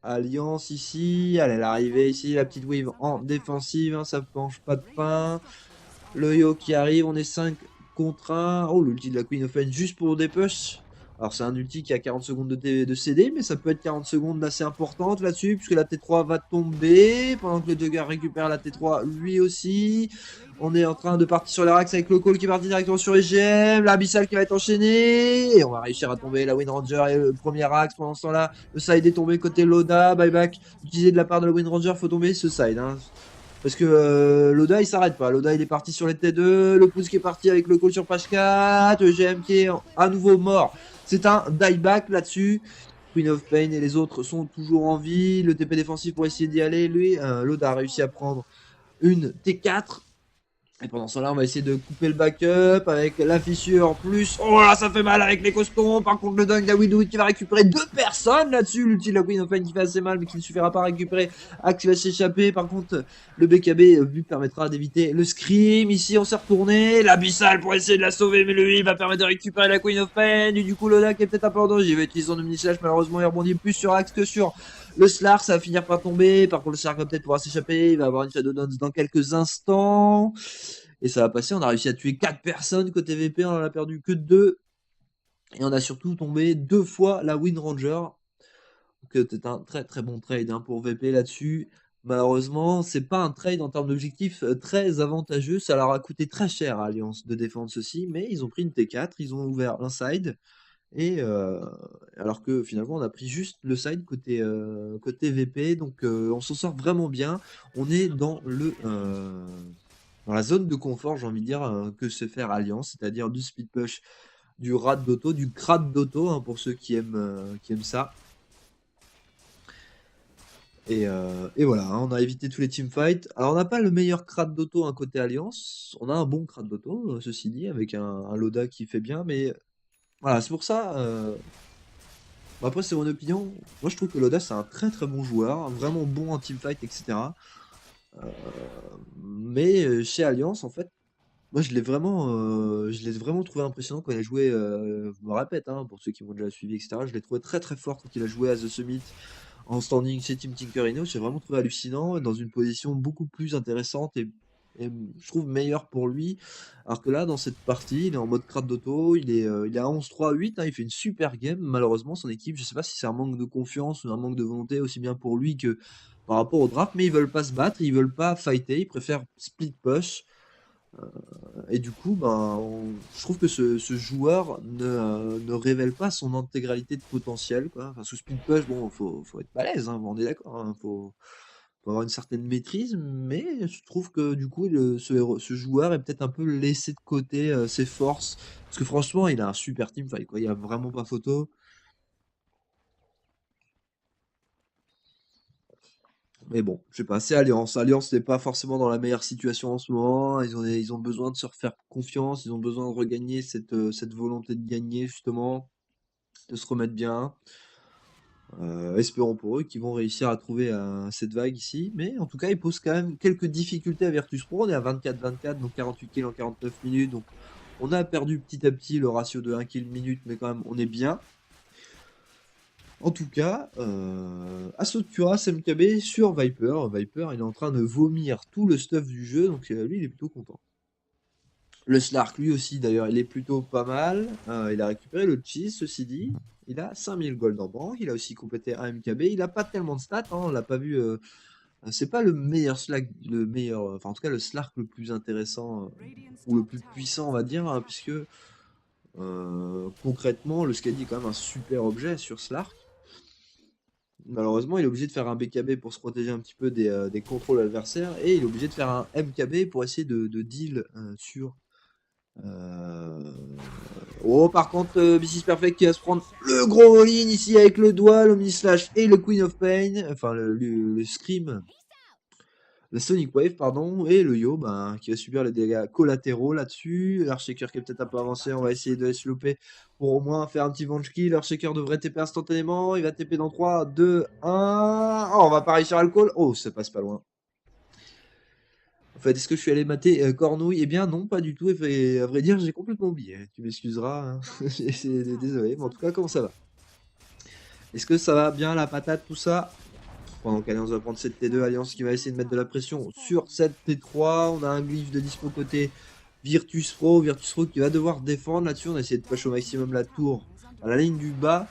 Alliance ici. Allez, l'arrivée ici, la petite wave en défensive, hein, ça penche pas de pain. Le yo qui arrive, on est 5 contre 1. Oh, l'ulti de la Queen of Pain juste pour des push. Alors c'est un ulti qui a 40 secondes de CD, mais ça peut être 40 secondes assez importantes là-dessus, puisque la T3 va tomber, pendant que le Jugger récupère la T3 lui aussi. On est en train de partir sur les racks avec le call qui est parti directement sur EGM, l'Abyssal qui va être enchaîné, et on va réussir à tomber la Windranger et le premier axe. Pendant ce temps-là, le side est tombé côté Loda, buyback utilisé de la part de la Windranger, faut tomber ce side, hein. Parce que Loda il s'arrête pas. Loda il est parti sur les T2. Le pouce qui est parti avec le call sur page 4. Le GM qui est à nouveau mort. C'est un dieback là-dessus. Queen of Pain et les autres sont toujours en vie. Le TP défensif pour essayer d'y aller. Lui, Loda a réussi à prendre une T4. Et pendant ce temps-là, on va essayer de couper le backup avec la fissure en plus. Oh là, ça fait mal avec les costons. Par contre, le dunk d'Awidouid qui va récupérer deux personnes là-dessus. L'ulti de la Queen of Pain qui fait assez mal, mais qui ne suffira pas à récupérer. Axe va s'échapper. Par contre, le BKB lui permettra d'éviter le scream. Ici, on s'est retourné. L'Abyssal pour essayer de la sauver, mais lui, il va permettre de récupérer la Queen of Pain. Et du coup, Loda qui est peut-être un peu en danger. Il va utiliser son Omnislash. Malheureusement, il rebondit plus sur Axe que sur le Slark. Ça va finir par tomber. Par contre, le Slark va peut-être pouvoir s'échapper. Il va avoir une Shadow Dance dans quelques instants. Et ça va passer, on a réussi à tuer 4 personnes côté VP, on en a perdu que 2. Et on a surtout tombé 2 fois la Windranger. Donc c'est un très très bon trade, hein, pour VP là-dessus. Malheureusement, c'est pas un trade en termes d'objectif très avantageux. Ça leur a coûté très cher à Alliance de défendre ceci, mais ils ont pris une T4, ils ont ouvert un side. Et alors que finalement, on a pris juste le side côté VP. Donc on s'en sort vraiment bien. On est dans la zone de confort, j'ai envie de dire, que se faire Alliance, c'est-à-dire du speed push, du rat d'auto, du crade d'auto, hein, pour ceux qui aiment ça. Et voilà, hein, on a évité tous les teamfights. Alors on n'a pas le meilleur crade d'auto, hein, côté Alliance, on a un bon crade d'auto, ceci dit, avec un Loda qui fait bien, mais voilà, c'est pour ça. Bon, après, c'est mon opinion. Moi, je trouve que Loda, c'est un très très bon joueur, vraiment bon en teamfight, etc. Mais chez Alliance, en fait, Moi, je l'ai vraiment trouvé impressionnant quand il a joué, je me répète, hein, pour ceux qui m'ont déjà suivi et cetera. Je l'ai trouvé très, très fort quand il a joué à The Summit en standing chez Team Tinkerino. J'ai vraiment trouvé hallucinant, dans une position beaucoup plus intéressante et je trouve meilleure pour lui. Alors que là, dans cette partie, il est en mode crate d'auto, il est à 11-3-8, hein, il fait une super game. Malheureusement, son équipe, je sais pas si c'est un manque de confiance ou un manque de volonté, aussi bien pour lui que par rapport au draft, mais ils veulent pas se battre, ils veulent pas fighter, ils préfèrent split push. Et du coup, ben, je trouve que ce joueur ne révèle pas son intégralité de potentiel, quoi. Enfin, sous Speed Push, bon, faut être balèze, hein, on est d'accord, hein, faut avoir une certaine maîtrise, mais je trouve que du coup, ce joueur est peut-être un peu laissé de côté ses forces. Parce que franchement, il a un super teamfight, quoi. Il n'y a vraiment pas photo. Mais bon, je sais pas, c'est Alliance. Alliance n'est pas forcément dans la meilleure situation en ce moment. Ils ont besoin de se refaire confiance. Ils ont besoin de regagner cette volonté de gagner, justement, de se remettre bien. Espérons pour eux qu'ils vont réussir à trouver cette vague ici. Mais en tout cas, ils posent quand même quelques difficultés à Virtus Pro. On est à 24-24, donc 48 kills en 49 minutes. Donc on a perdu petit à petit le ratio de 1 kill minute, mais quand même, on est bien. En tout cas, Assaut Cuirass MKB sur Viper. Viper, il est en train de vomir tout le stuff du jeu, donc lui, il est plutôt content. Le Slark, lui aussi, d'ailleurs, il est plutôt pas mal. Il a récupéré le cheese, ceci dit. Il a 5000 gold en banque. Il a aussi complété un MKB. Il n'a pas tellement de stats, hein, on l'a pas vu. C'est pas le meilleur Slark, le meilleur, enfin en tout cas le Slark le plus intéressant ou le plus puissant, on va dire, hein, puisque concrètement, le Skadi est quand même un super objet sur Slark. Malheureusement, il est obligé de faire un BKB pour se protéger un petit peu des contrôles adversaires et il est obligé de faire un MKB pour essayer de deal sur. euh, Oh, par contre, Mrs. Perfect qui va se prendre le gros all-in ici avec le doigt, l'Omnislash et le Queen of Pain, enfin le Scream, le Sonic Wave, pardon, et le Yo ben, qui va subir les dégâts collatéraux là-dessus. L'Archshaker qui est peut-être un peu avancé, on va essayer de se louper pour au moins faire un petit Venge Kill. L'Archshaker devrait TP instantanément, il va TP dans 3, 2, 1. Oh, on va pas réussir à le call. Oh, ça passe pas loin. En fait, est-ce que je suis allé mater Cornouille? Eh bien non, pas du tout. Et à vrai dire, j'ai complètement oublié. Tu m'excuseras, hein. Désolé, mais en tout cas, comment ça va? Est-ce que ça va bien la patate, tout ça? Pendant qu'Alliance va prendre cette T2, Alliance qui va essayer de mettre de la pression sur cette T3. On a un glyphe de dispo côté Virtus Pro. Virtus Pro qui va devoir défendre là-dessus. On a essayé de push au maximum la tour à la ligne du bas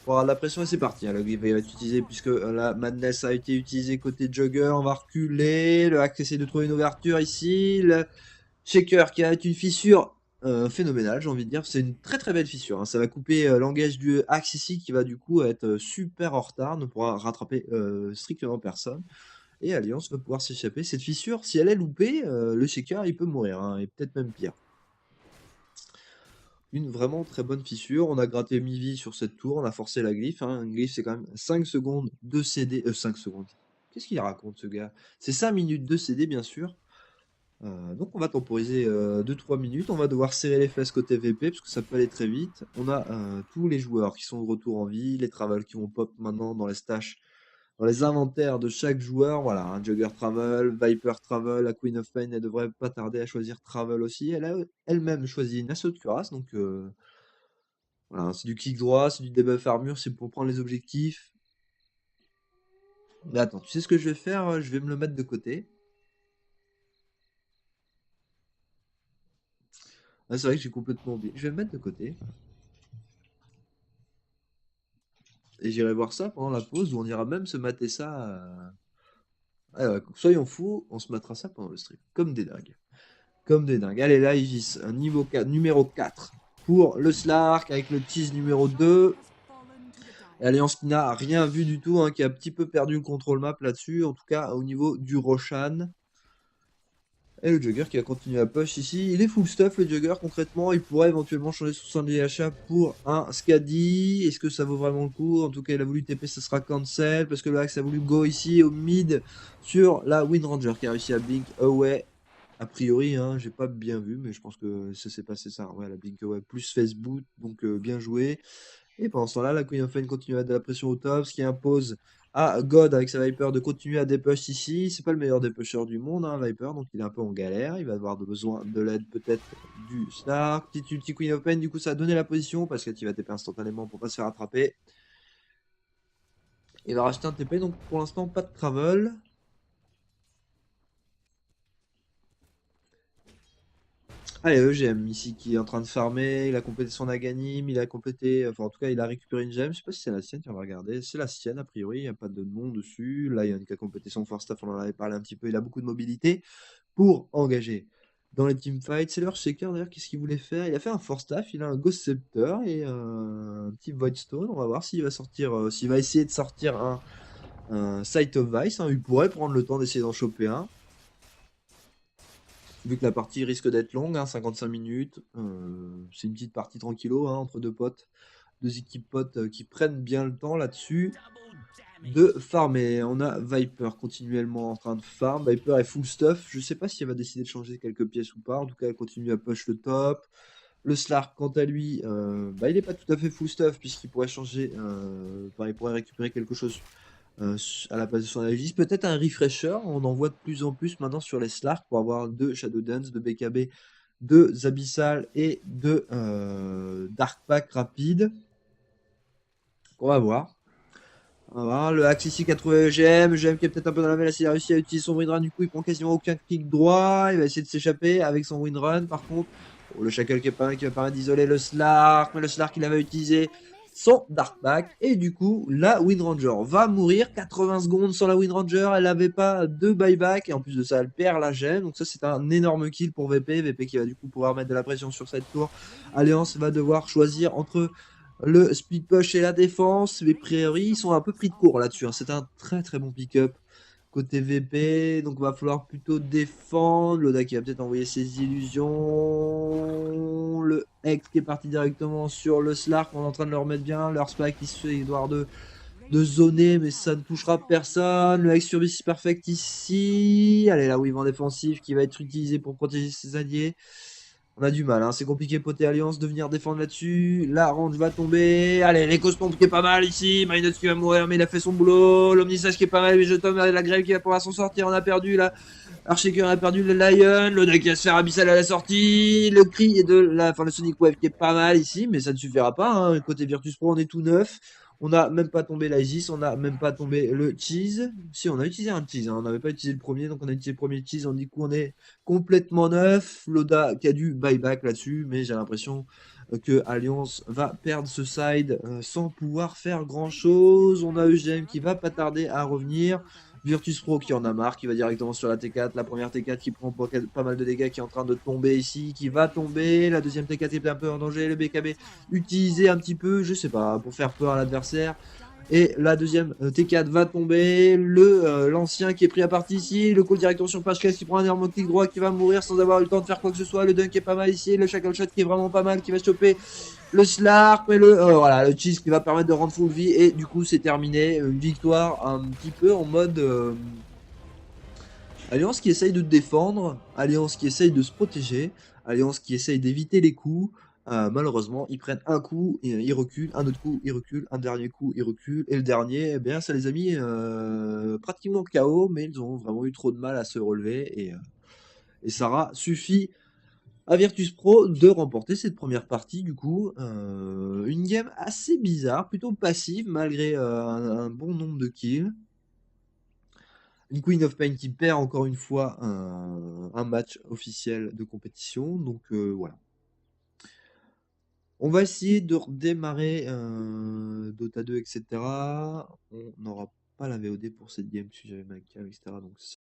pour avoir de la pression et c'est parti. Le glyphe va être utilisé puisque la Madness a été utilisée côté Jugger. On va reculer. Le hack essaie de trouver une ouverture ici. Le Shaker qui a une fissure phénoménale, j'ai envie de dire. C'est une très très belle fissure, hein. Ça va couper l'engage du axe ici qui va du coup être super en retard, ne pourra rattraper strictement personne. Et Alliance va pouvoir s'échapper. Cette fissure, si elle est loupée, le Shaker il peut mourir, hein, et peut-être même pire. Une vraiment très bonne fissure. On a gratté mi-vie sur cette tour, on a forcé la glyphe, hein. Une glyphe c'est quand même 5 secondes de CD. 5 secondes. Qu'est-ce qu'il raconte ce gars? C'est 5 minutes de CD bien sûr. Donc on va temporiser 2-3 minutes, on va devoir serrer les fesses côté VP parce que ça peut aller très vite. On a tous les joueurs qui sont de retour en vie, les travels qui vont pop maintenant dans les stash, dans les inventaires de chaque joueur. Voilà, un Jugger Travel, Viper Travel, la Queen of Pain, elle devrait pas tarder à choisir Travel aussi. Elle a elle-même choisi une assaut de cuirasse, donc voilà, c'est du kick droit, c'est du debuff armure, c'est pour prendre les objectifs. Mais attends, tu sais ce que je vais faire? Je vais me le mettre de côté. Ah, c'est vrai que j'ai complètement oublié. Je vais me mettre de côté. Et j'irai voir ça pendant la pause, où on ira même se mater ça. Ah ouais, soyons fous, on se matera ça pendant le stream. Comme des dingues. Comme des dingues. Allez, là, Igis, un niveau 4, numéro 4 pour le Slark avec le tease numéro 2. Et Alliance qui n'a rien vu du tout, hein, qui a un petit peu perdu le contrôle map là-dessus, en tout cas au niveau du Roshan. Et le Jugger qui va continuer à push ici. Il est full stuff le Jugger concrètement. Il pourrait éventuellement changer son sanglier achat pour un Skadi. Est-ce que ça vaut vraiment le coup? En tout cas, il a voulu TP, ça sera cancel. Parce que le Axe a voulu go ici au mid sur la Wind Ranger qui a réussi à blink away. A priori, hein, j'ai pas bien vu, mais je pense que ça s'est passé ça. Ouais, la blink away plus Facebook, donc bien joué. Et pendant ce temps-là, la Queen of Pain continue à mettre de la pression au top, ce qui impose à God avec sa Viper de continuer à dépush ici. C'est pas le meilleur dépusher du monde, hein, Viper, donc il est un peu en galère. Il va avoir besoin de l'aide peut-être du Slark. Petit ulti Queen of Pain, du coup ça a donné la position parce qu'il va TP instantanément pour pas se faire attraper. Il va racheter un TP, donc pour l'instant pas de travel. Allez, EGM ici qui est en train de farmer, il a complété son Aghanim, il a complété, enfin en tout cas il a récupéré une gemme, je sais pas si c'est la sienne, on va regarder, c'est la sienne a priori, il n'y a pas de nom dessus, Lion qui a complété son Force Staff, on en avait parlé un petit peu, il a beaucoup de mobilité pour engager dans les teamfights. C'est leur Shaker d'ailleurs, qu'est-ce qu'il voulait faire? Il a fait un Force Staff, il a un Ghost Scepter et un petit Void Stone, on va voir s'il va sortir, s'il va essayer de sortir un Sight of Vice, hein. Il pourrait prendre le temps d'essayer d'en choper un. Vu que la partie risque d'être longue, hein, 55 minutes, c'est une petite partie tranquillo, hein, entre deux potes, deux équipes potes qui prennent bien le temps là-dessus de farmer. On a Viper continuellement en train de farm. Viper est full stuff. Je sais pas si elle va décider de changer quelques pièces ou pas. En tout cas, elle continue à push le top. Le Slark, quant à lui, il n'est pas tout à fait full stuff puisqu'il pourrait changer, il pourrait récupérer quelque chose à la place de son Aegis. Peut-être un refresher, on en voit de plus en plus maintenant sur les Slark pour avoir deux Shadow Dance, de BKB, deux Abyssal et deux Dark Pack rapide. On va voir. On va voir. Le Axe ici qui a trouvé EGM. EGM qui est peut-être un peu dans la mêlée. Il a réussi à utiliser son windrun. Du coup, il prend quasiment aucun clic droit. Il va essayer de s'échapper avec son windrun. Par contre, le Shackle qui est pas mal, qui va permettre d'isoler le Slark. Mais le Slark, il avait utilisé son Darkback. Et du coup, la Windranger va mourir. 80 secondes sans la Windranger. Elle n'avait pas de buyback. Et en plus de ça, elle perd la gemme. Donc ça, c'est un énorme kill pour VP. VP qui va du coup pouvoir mettre de la pression sur cette tour. Alliance va devoir choisir entre le split push et la défense. Les priori, ils sont un peu pris de court là-dessus, hein. C'est un très très bon pick-up côté VP. Donc, va falloir plutôt défendre. Loda qui va peut-être envoyer ses illusions. Le Hex qui est parti directement sur le Slark. On est en train de le remettre bien. Leur spike qui se fait Edouard de zoner, mais ça ne touchera personne. Le Hex sur Beast Perfect ici. Allez, la wave en défensif qui va être utilisée pour protéger ses alliés. On a du mal, hein. C'est compliqué Poté Alliance de venir défendre là-dessus. La range va tomber. Allez, l'Ecostomp qui est pas mal ici. Minus qui va mourir, mais il a fait son boulot. L'Omnisage qui est pas mal. Mais je tombe la grève qui va pouvoir s'en sortir. On a perdu là. Archieker a perdu le Lion. Le deck qui va se faire abyssal à la sortie. Le cri de la. Enfin, le Sonic Wave qui est pas mal ici. Mais ça ne suffira pas, hein. Côté Virtus Pro, on est tout neuf. On n'a même pas tombé l'Aegis, on n'a même pas tombé le cheese. Si, on a utilisé un cheese, hein. On n'avait pas utilisé le premier, donc on a utilisé le premier cheese. Du coup, on est complètement neuf. Loda qui a du buyback là-dessus, mais j'ai l'impression que Alliance va perdre ce side sans pouvoir faire grand-chose. On a EGM qui va pas tarder à revenir. Virtus Pro qui en a marre, qui va directement sur la T4. La première T4 qui prend pas mal de dégâts, qui est en train de tomber ici, qui va tomber. La deuxième T4 est un peu en danger. Le BKB utilisé un petit peu, je sais pas, pour faire peur à l'adversaire. Et la deuxième T4 va tomber. L'ancien qui est pris à partie ici. Le call directement sur Pashkes qui prend un énorme clic droit qui va mourir sans avoir eu le temps de faire quoi que ce soit. Le dunk est pas mal ici. Le shackle shot qui est vraiment pas mal, qui va choper le Slark. Mais voilà, le cheese qui va permettre de rendre full vie. Et du coup, c'est terminé. Une victoire un petit peu en mode Alliance qui essaye de défendre. Alliance qui essaye de se protéger. Alliance qui essaye d'éviter les coups. Malheureusement, ils prennent un coup, ils reculent, un autre coup, ils reculent, un dernier coup, ils reculent, et le dernier, eh bien, ça les a mis pratiquement KO, mais ils ont vraiment eu trop de mal à se relever, et Sarah suffit à Virtus Pro de remporter cette première partie, du coup. Une game assez bizarre, plutôt passive, malgré un bon nombre de kills. Une Queen of Pain qui perd encore une fois un match officiel de compétition, donc voilà. On va essayer de redémarrer Dota 2, etc. On n'aura pas la VOD pour cette game si j'avais ma cam, etc. Donc